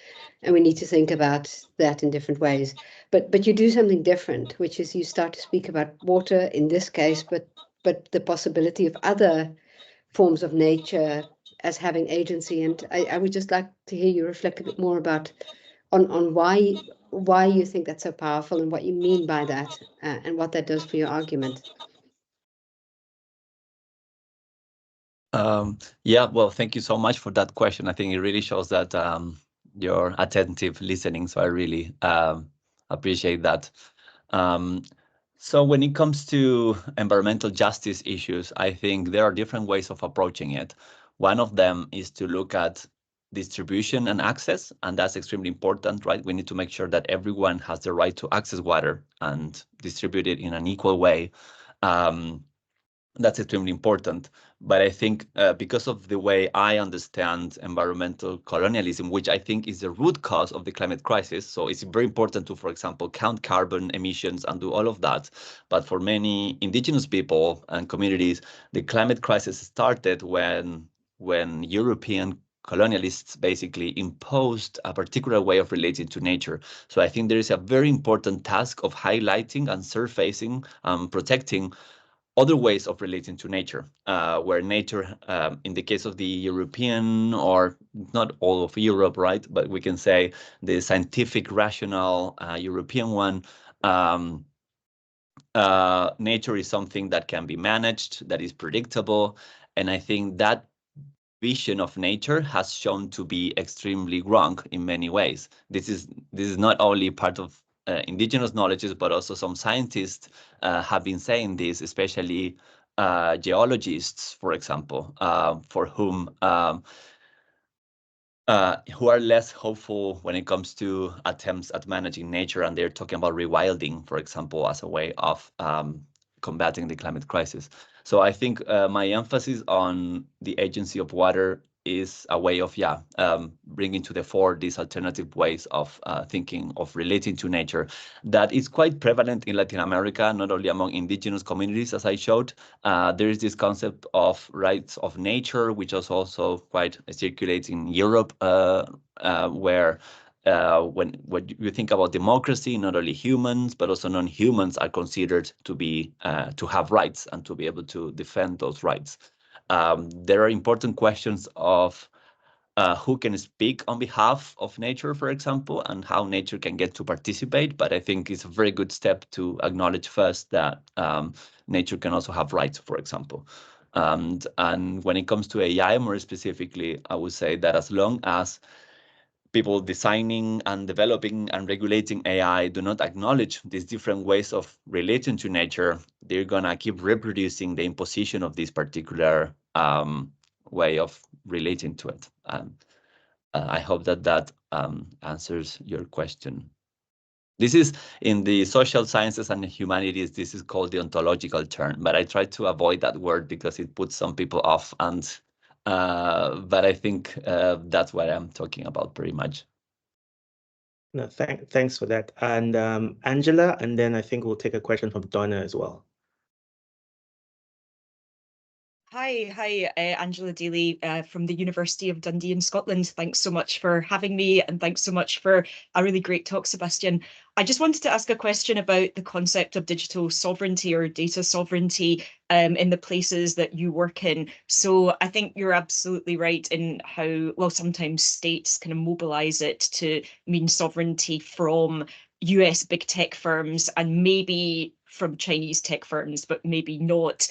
we need to think about that in different ways. But you do something different, which is you start to speak about water in this case, but the possibility of other forms of nature as having agency. And I would just like to hear you reflect a bit more about on why you think that's so powerful and what you mean by that, and what that does for your argument. Yeah, well, thank you so much for that question. I think it really shows that you're attentive listening, so I really appreciate that. So when it comes to environmental justice issues, I think there are different ways of approaching it. One of them is to look at distribution and access, and that's extremely important, right? We need to make sure that everyone has the right to access water and distribute it in an equal way. That's extremely important. But I think because of the way I understand environmental colonialism, which I think is the root cause of the climate crisis, so it's very important to, for example, count carbon emissions and do all of that. But for many indigenous people and communities, the climate crisis started when European colonialists basically imposed a particular way of relating to nature. So I think there is a very important task of highlighting and surfacing, protecting other ways of relating to nature, where nature, in the case of the European, or not all of Europe, right, but we can say the scientific, rational European one, nature is something that can be managed, that is predictable, and I think that vision of nature has shown to be extremely wrong in many ways. This is not only part of indigenous knowledges, but also some scientists have been saying this, especially geologists, for example, for whom who are less hopeful when it comes to attempts at managing nature, and they're talking about rewilding, for example, as a way of combating the climate crisis. So I think my emphasis on the agency of water is a way of bringing to the fore these alternative ways of thinking, of relating to nature, that is quite prevalent in Latin America, not only among indigenous communities, as I showed. There is this concept of rights of nature, which is also quite circulates in Europe, where when you think about democracy, not only humans but also non-humans are considered to be to have rights and to be able to defend those rights. There are important questions of who can speak on behalf of nature, for example, and how nature can get to participate. But I think it's a very good step to acknowledge first that nature can also have rights, for example. And when it comes to AI more specifically, I would say that as long as people designing and developing and regulating AI do not acknowledge these different ways of relating to nature, they're gonna keep reproducing the imposition of this particular way of relating to it. I hope that answers your question. This is in the social sciences and the humanities, this is called the ontological turn, but I try to avoid that word because it puts some people off, and but I think that's what I'm talking about pretty much. No, thanks for that. And Angela, and then I think we'll take a question from Donna as well. Hi, Angela Daly from the University of Dundee in Scotland. Thanks so much for having me, and thanks so much for a really great talk, Sebastian. I just wanted to ask a question about the concept of digital sovereignty or data sovereignty in the places that you work in. So I think you're absolutely right in how, well, sometimes states kind of mobilize it to mean sovereignty from US big tech firms and maybe from Chinese tech firms, but maybe not.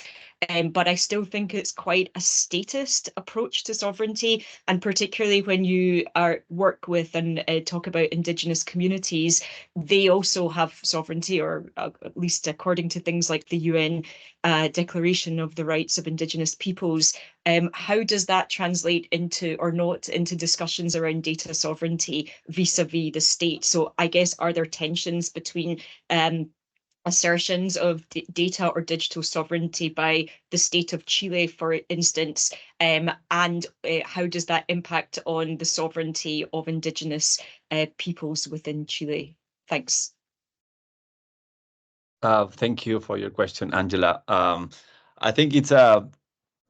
But I still think it's quite a statist approach to sovereignty, and particularly when you work with and talk about Indigenous communities, they also have sovereignty, or at least according to things like the UN Declaration of the Rights of Indigenous Peoples. How does that translate into, or not, into discussions around data sovereignty vis-a-vis the state? So I guess, are there tensions between assertions of data or digital sovereignty by the state of Chile, for instance, and how does that impact on the sovereignty of indigenous peoples within Chile? Thanks. Thank you for your question, Angela. I think it's a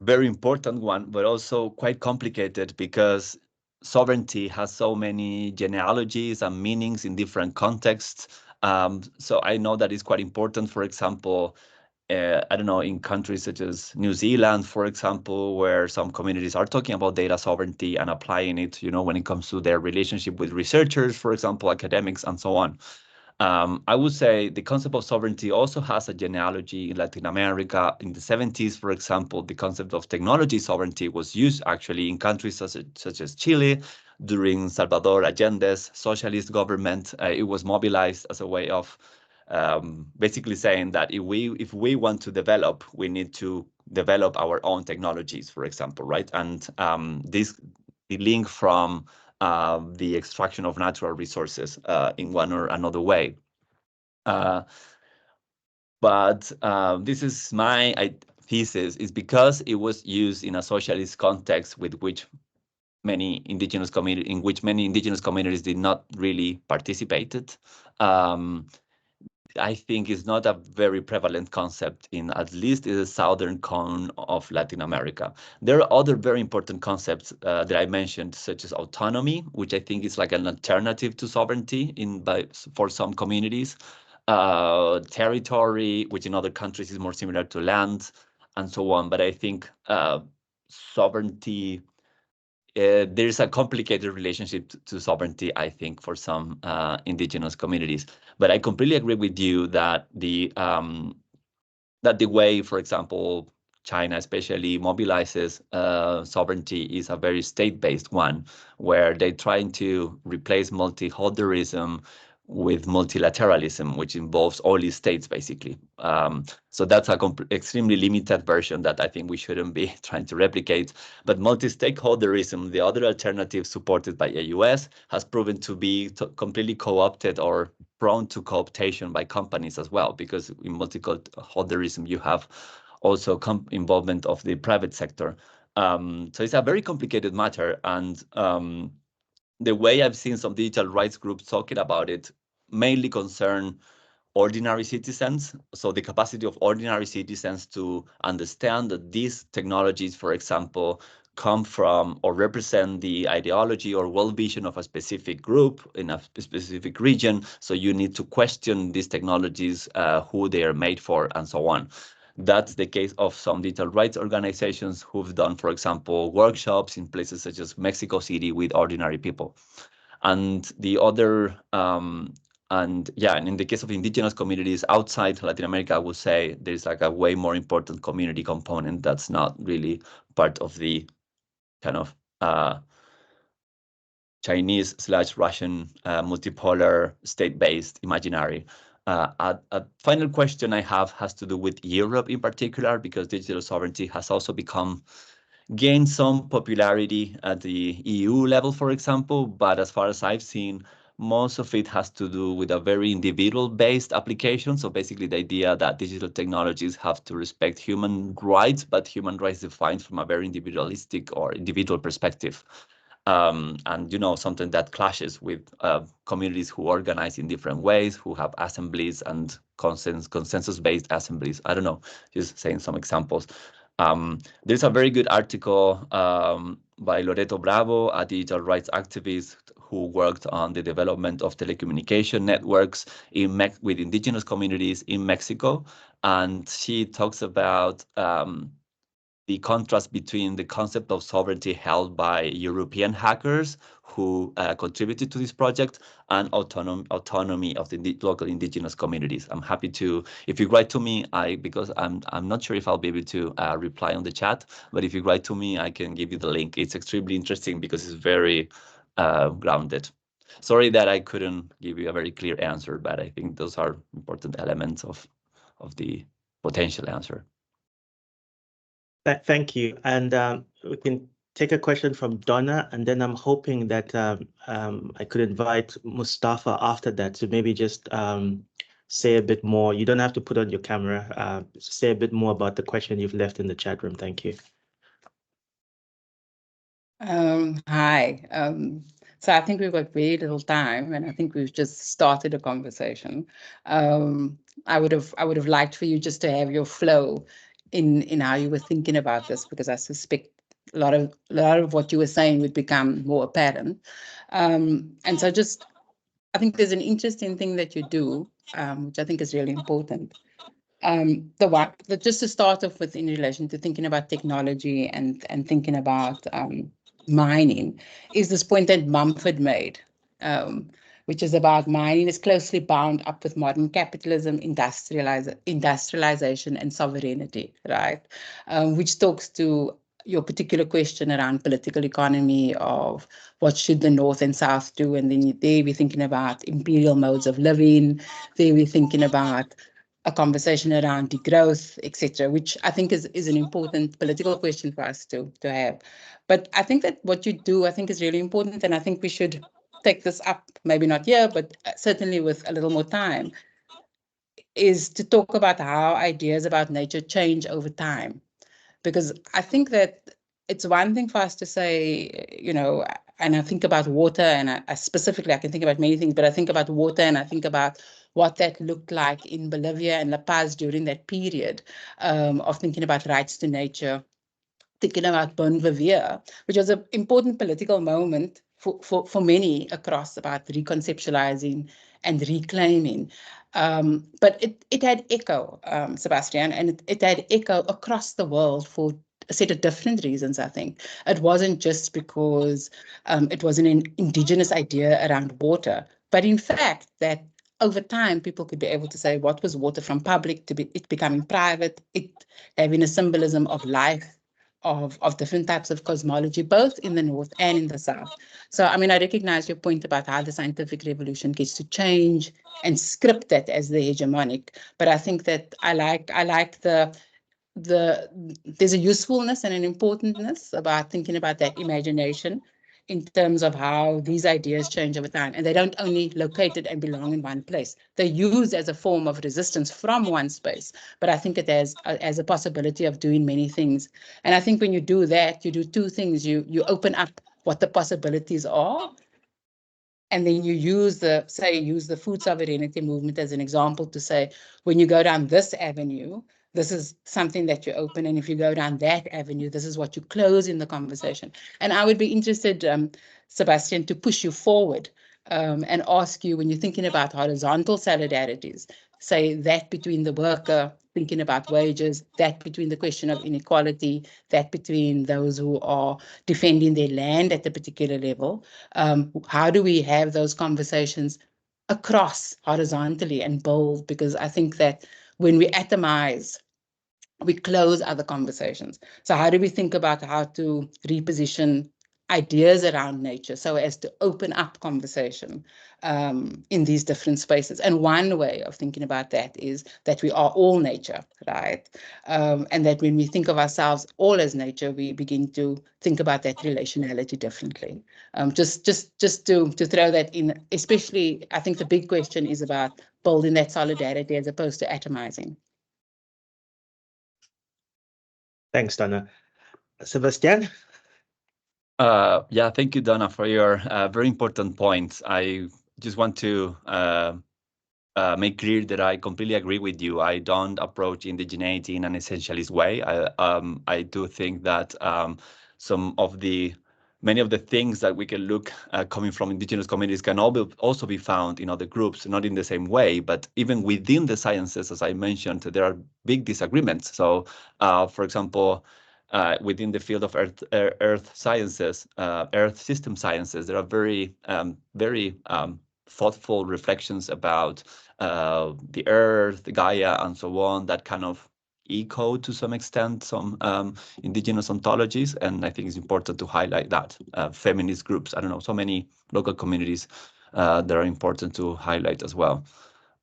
very important one, but also quite complicated because sovereignty has so many genealogies and meanings in different contexts. So I know that it's quite important, for example, I don't know, in countries such as New Zealand, for example, where some communities are talking about data sovereignty and applying it, when it comes to their relationship with researchers, for example, academics, and so on. I would say the concept of sovereignty also has a genealogy in Latin America. In the 70s, for example, the concept of technology sovereignty was used actually in countries such as Chile during Salvador Allende's socialist government. It was mobilized as a way of basically saying that if we want to develop, we need to develop our own technologies, for example, right? And the link from the extraction of natural resources in one or another way. But this is my thesis, is because it was used in a socialist context with which many indigenous communities did not really participated. I think is not a very prevalent concept in at least in the southern cone of Latin America. There are other very important concepts that I mentioned, such as autonomy, which I think is like an alternative to sovereignty for some communities. Territory, which in other countries is more similar to land, and so on. But I think sovereignty, there's a complicated relationship to sovereignty, I think, for some indigenous communities. But I completely agree with you that the way, for example, China especially mobilizes sovereignty is a very state-based one, where they're trying to replace multiholderism with multilateralism, which involves all these states, basically. So that's a extremely limited version that I think we shouldn't be trying to replicate. But multi-stakeholderism, the other alternative supported by the US, has proven to be completely co-opted or prone to co-optation by companies as well, because in multi-stakeholderism, you have also involvement of the private sector. So it's a very complicated matter. And the way I've seen some digital rights groups talking about it mainly concern ordinary citizens. So the capacity of ordinary citizens to understand that these technologies, for example, come from or represent the ideology or world vision of a specific group in a specific region. So you need to question these technologies, who they are made for, and so on. That's the case of some digital rights organizations who've done, for example, workshops in places such as Mexico City with ordinary people. And the other, and in the case of indigenous communities outside Latin America, I would say there's like a way more important community component that's not really part of the kind of Chinese/Russian multipolar state-based imaginary. A final question I have has to do with Europe in particular, because digital sovereignty has also gained some popularity at the EU level, for example. But as far as I've seen, most of it has to do with a very individual-based application. So basically the idea that digital technologies have to respect human rights, but human rights defined from a very individualistic or individual perspective. And, you know, something that clashes with communities who organize in different ways, who have assemblies and consensus-based assemblies. I don't know, just saying some examples. There's a very good article by Loreto Bravo, a digital rights activist who worked on the development of telecommunication networks with indigenous communities in Mexico. And she talks about the contrast between the concept of sovereignty held by European hackers who contributed to this project and autonomy of the local indigenous communities. I'm happy to, if you write to me, because I'm not sure if I'll be able to reply on the chat, but if you write to me, I can give you the link. It's extremely interesting because it's very grounded. Sorry that I couldn't give you a very clear answer, but I think those are important elements of the potential answer. Thank you. And we can take a question from Donna, and then I'm hoping that I could invite Mustafa after that to maybe just say a bit more. You don't have to put on your camera. Say a bit more about the question you've left in the chat room. Thank you. Hi. So I think we've got very little time, and I think we've just started a conversation. I would have liked for you just to have your flow in how you were thinking about this, because I suspect a lot of what you were saying would become more apparent. And so I think there's an interesting thing that you do, which I think is really important. Just to start off with, in relation to thinking about technology and thinking about mining, is this point that Mumford made, which is about mining is closely bound up with modern capitalism, industrialization, and sovereignty, right? Which talks to your particular question around political economy of what should the North and South do, and then there we're thinking about imperial modes of living. There we're thinking about a conversation around degrowth, etc., which I think is an important political question for us to have. But I think that what you do, I think, is really important, and I think we should take this up, maybe not here, but certainly with a little more time, is to talk about how ideas about nature change over time. Because I think that it's one thing for us to say, you know, and I think about water, and I specifically, I can think about many things, but I think about water and I think about what that looked like in Bolivia and La Paz during that period of thinking about rights to nature, thinking about Bon Vivir, which was an important political moment for many across about reconceptualizing and reclaiming. But it had echo, Sebastian, and it had echo across the world for a set of different reasons, I think. It wasn't just because it was an indigenous idea around water, but in fact that over time, people could be able to say what was water from public to it becoming private, it having a symbolism of life, of different types of cosmology, both in the North and in the South. So, I mean, I recognize your point about how the scientific revolution gets to change and script that as the hegemonic. But I think that I like there's a usefulness and an importance about thinking about that imagination in terms of how these ideas change over time. And they don't only locate it and belong in one place. They're used as a form of resistance from one space. But I think it as a possibility of doing many things. And I think when you do that, you do two things. You open up what the possibilities are. And then you use the food sovereignty movement as an example to say, when you go down this avenue, this is something that you open. And if you go down that avenue, this is what you close in the conversation. And I would be interested, Sebastian, to push you forward and ask you, when you're thinking about horizontal solidarities, say that between the worker, thinking about wages, that between the question of inequality, that between those who are defending their land at a particular level, how do we have those conversations across horizontally and build? Because I think that when we atomize, we close other conversations. So how do we think about how to reposition ideas around nature so as to open up conversation in these different spaces? And one way of thinking about that is that we are all nature, right? And that when we think of ourselves all as nature, we begin to think about that relationality differently. Just to throw that in, especially, I think the big question is about building that solidarity as opposed to atomizing. Thanks, Dana. Sebastián? Yeah, thank you, Dana, for your very important points. I just want to make clear that I completely agree with you. I don't approach indigeneity in an essentialist way. I do think that many of the things that we can look coming from indigenous communities can also be found in other groups, not in the same way, but even within the sciences, as I mentioned, there are big disagreements. So, for example, within the field of earth sciences, earth system sciences, there are very thoughtful reflections about the earth, the Gaia, and so on, that kind of echo to some extent some indigenous ontologies. And I think it's important to highlight that. Feminist groups, I don't know, so many local communities that are important to highlight as well.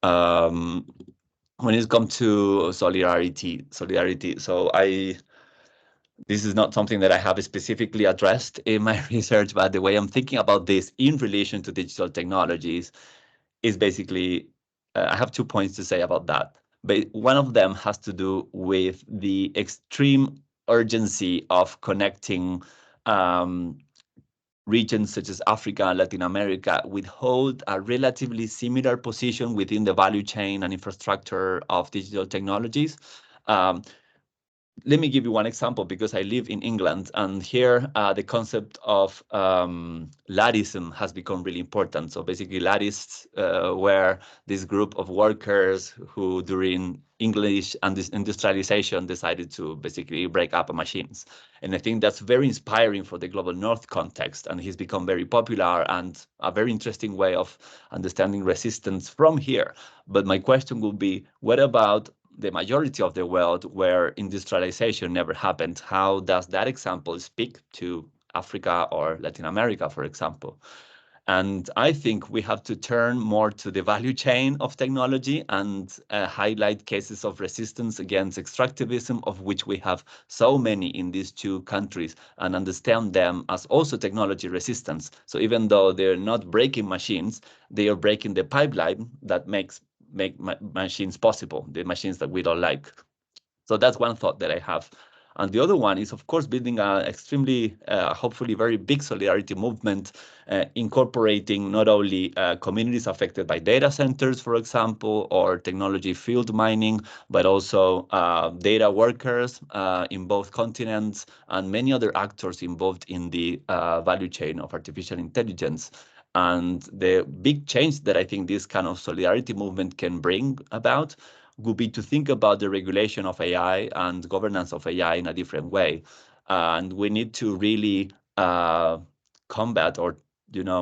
When it comes to solidarity, so this is not something that I have specifically addressed in my research, but the way I'm thinking about this in relation to digital technologies is basically, I have 2 points to say about that. But one of them has to do with the extreme urgency of connecting regions such as Africa and Latin America hold a relatively similar position within the value chain and infrastructure of digital technologies. Let me give you one example, because I live in England, and here the concept of latticeism has become really important. So basically, lattices were this group of workers who, during English and industrialization, decided to basically break up machines. And I think that's very inspiring for the global North context, and he's become very popular and a very interesting way of understanding resistance from here. But my question would be, what about the majority of the world where industrialization never happened? How does that example speak to Africa or Latin America, for example? And I think we have to turn more to the value chain of technology and highlight cases of resistance against extractivism, of which we have so many in these two countries, and understand them as also technology resistance. So even though they're not breaking machines, they are breaking the pipeline that make machines possible, the machines that we don't like. So that's one thought that I have. And the other one is, of course, building an extremely, hopefully very big solidarity movement, incorporating not only communities affected by data centers, for example, or technology field mining, but also data workers in both continents and many other actors involved in the value chain of artificial intelligence. And the big change that I think this kind of solidarity movement can bring about would be to think about the regulation of AI and governance of AI in a different way. And we need to really combat or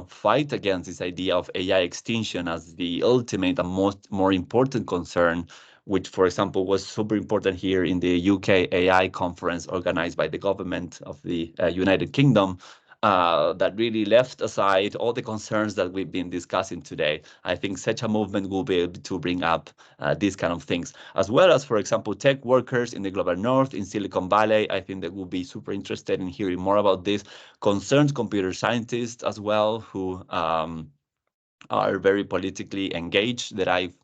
fight against this idea of AI extinction as the ultimate and more important concern, which, for example, was super important here in the UK AI conference organized by the government of the United Kingdom. That really left aside all the concerns that we've been discussing today. I think such a movement will be able to bring up these kind of things, as well as, for example, tech workers in the global north, in Silicon Valley. I think they will be super interested in hearing more about this. Concerned computer scientists as well, who are very politically engaged, that I've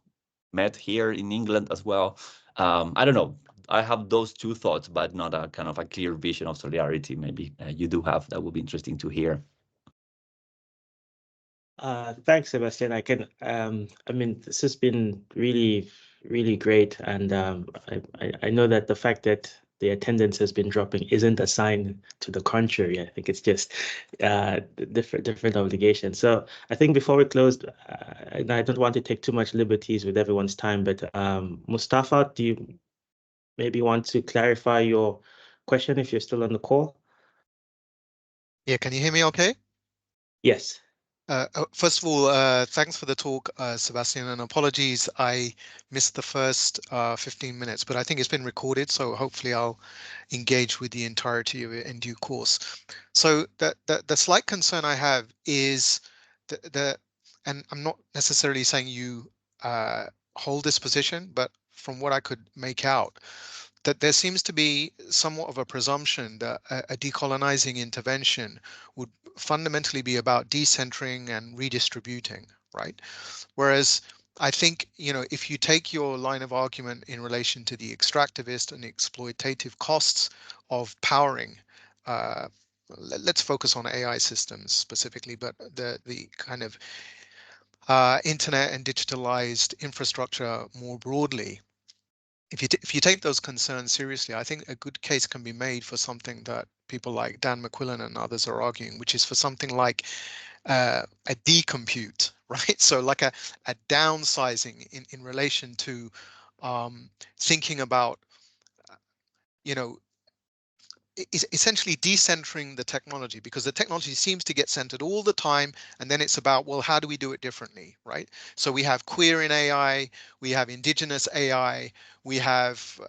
met here in England as well. I don't know. I have those two thoughts, but not a kind of a clear vision of solidarity. Maybe you do have. That would be interesting to hear. Thanks, Sebastian. I mean, this has been really, really great. And I know that the fact that the attendance has been dropping isn't a sign to the contrary. I think it's just different obligations. So I think before we close, and I don't want to take too much liberties with everyone's time, but Mustafa, do you maybe want to clarify your question if you're still on the call? Yeah, can you hear me okay? Yes. First of all, thanks for the talk, Sebastian, and apologies I missed the first 15 minutes, but I think it's been recorded, so hopefully I'll engage with the entirety of it in due course. So the slight concern I have is and I'm not necessarily saying you hold this position, but from what I could make out, that there seems to be somewhat of a presumption that a decolonizing intervention would fundamentally be about decentering and redistributing, right? Whereas I think, if you take your line of argument in relation to the extractivist and exploitative costs of powering, let's focus on AI systems specifically, but the kind of internet and digitalized infrastructure more broadly, if you take those concerns seriously, I think a good case can be made for something that people like Dan McQuillan and others are arguing, which is for something like a decompute, right? So like a downsizing in relation to thinking about, essentially decentering the technology, because the technology seems to get centered all the time, and then it's about, well, how do we do it differently, right? So we have queer in AI, we have indigenous AI, we have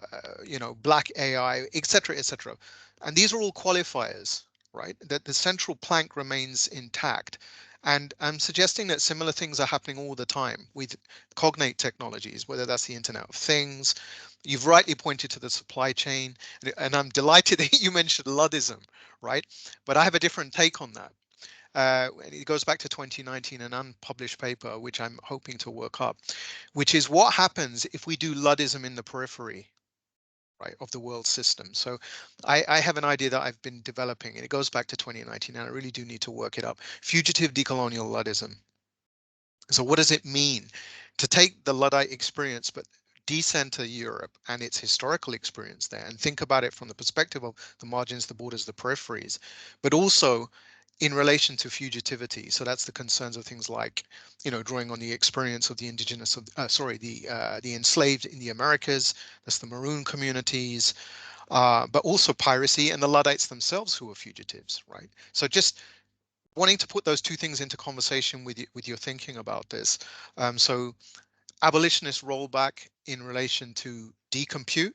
black AI, etc., etc. And these are all qualifiers, right? That the central plank remains intact. And I'm suggesting that similar things are happening all the time with cognate technologies, whether that's the Internet of Things. You've rightly pointed to the supply chain, and I'm delighted that you mentioned Luddism, right? But I have a different take on that. It goes back to 2019, an unpublished paper, which I'm hoping to work up, which is what happens if we do Luddism in the periphery, right, of the world system. So I have an idea that I've been developing, and it goes back to 2019, and I really do need to work it up. Fugitive decolonial Luddism. So what does it mean to take the Luddite experience, but decenter Europe and its historical experience there, and think about it from the perspective of the margins, the borders, the peripheries, but also in relation to fugitivity. So that's the concerns of things like, drawing on the experience of the indigenous, the enslaved in the Americas. That's the maroon communities, but also piracy and the Luddites themselves who were fugitives, right? So just wanting to put those two things into conversation with your thinking about this. So abolitionist rollback in relation to decompute,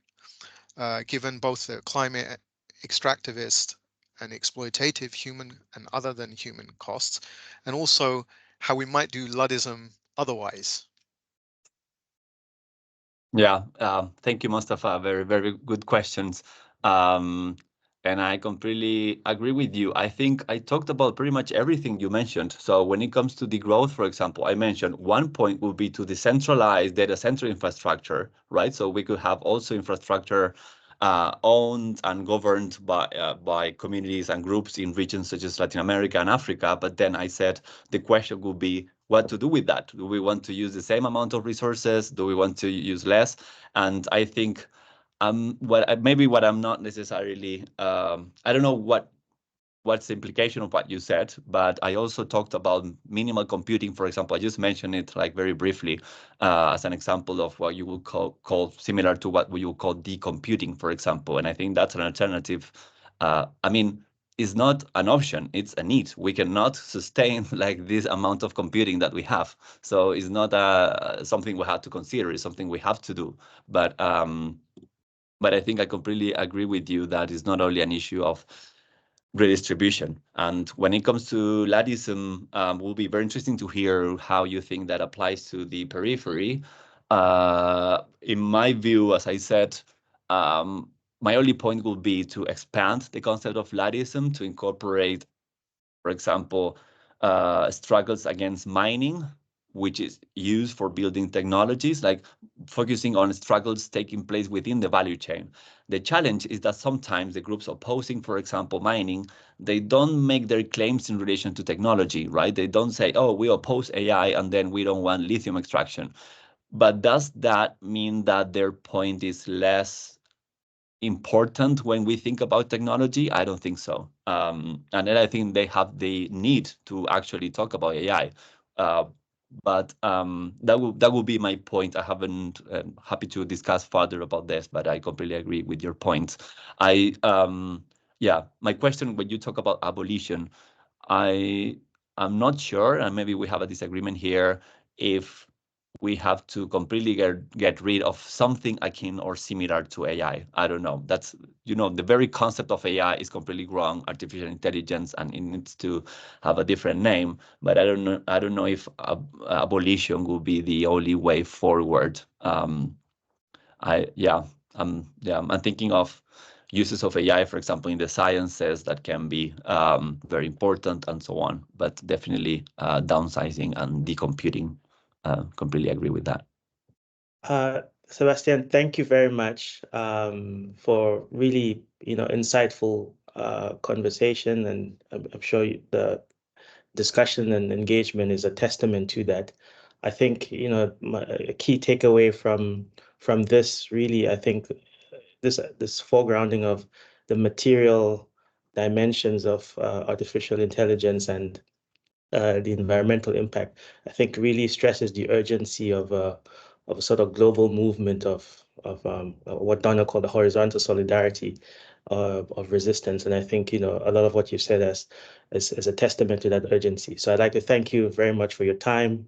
given both the climate extractivist and exploitative human and other than human costs, and also how we might do Luddism otherwise. Yeah, thank you, Mustafa. Very, very good questions. And I completely agree with you. I think I talked about pretty much everything you mentioned. So when it comes to the growth, for example, I mentioned one point would be to decentralize data center infrastructure, right? So we could have also infrastructure owned and governed by communities and groups in regions such as Latin America and Africa. But then I said the question would be what to do with that. Do we want to use the same amount of resources? Do we want to use less? And I think what I'm not necessarily I don't know what's the implication of what you said, but I also talked about minimal computing, for example. I just mentioned it like very briefly as an example of what you would call similar to what we would call decomputing, for example. And I think that's an alternative. I mean, it's not an option, it's a need. We cannot sustain like this amount of computing that we have. So it's not something we have to consider, it's something we have to do. But I think I completely agree with you that it's not only an issue of redistribution. And when it comes to Luddism, will be very interesting to hear how you think that applies to the periphery. In my view, as I said, my only point will be to expand the concept of Luddism to incorporate, for example, struggles against mining, which is used for building technologies, like focusing on struggles taking place within the value chain. The challenge is that sometimes the groups opposing, for example, mining, they don't make their claims in relation to technology, right? They don't say, oh, we oppose AI and then we don't want lithium extraction. But does that mean that their point is less important when we think about technology? I don't think so. And then I think they have the need to actually talk about AI. But that will be my point. I haven't happy to discuss further about this, but I completely agree with your point. Yeah, my question when you talk about abolition, I'm not sure, and maybe we have a disagreement here, if we have to completely get rid of something akin or similar to AI. I don't know. That's, the very concept of AI is completely wrong, artificial intelligence, and it needs to have a different name. But I don't know if abolition will be the only way forward. I'm thinking of uses of AI, for example, in the sciences that can be very important and so on, but definitely downsizing and decomputing. Completely agree with that. Sebastián, thank you very much for really, insightful conversation, and I'm sure the discussion and engagement is a testament to that. I think, a key takeaway from this really, I think this foregrounding of the material dimensions of artificial intelligence and the environmental impact, I think really stresses the urgency of a sort of global movement of what Donna called the horizontal solidarity of resistance. And I think, a lot of what you said is a testament to that urgency. So I'd like to thank you very much for your time,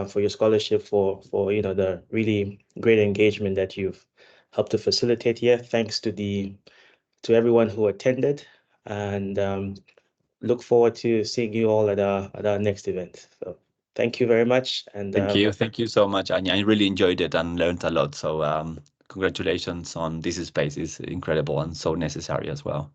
for your scholarship, for the really great engagement that you've helped to facilitate here. Thanks to everyone who attended, and look forward to seeing you all at our next event. So thank you very much. And Thank you so much, Anya. I really enjoyed it and learned a lot. So congratulations on this space. It's incredible and so necessary as well.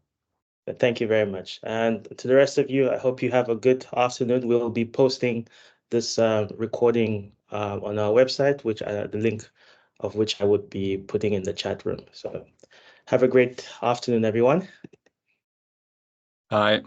Thank you very much. And to the rest of you, I hope you have a good afternoon. We'll be posting this recording on our website, which the link of which I would be putting in the chat room. So have a great afternoon, everyone. Bye.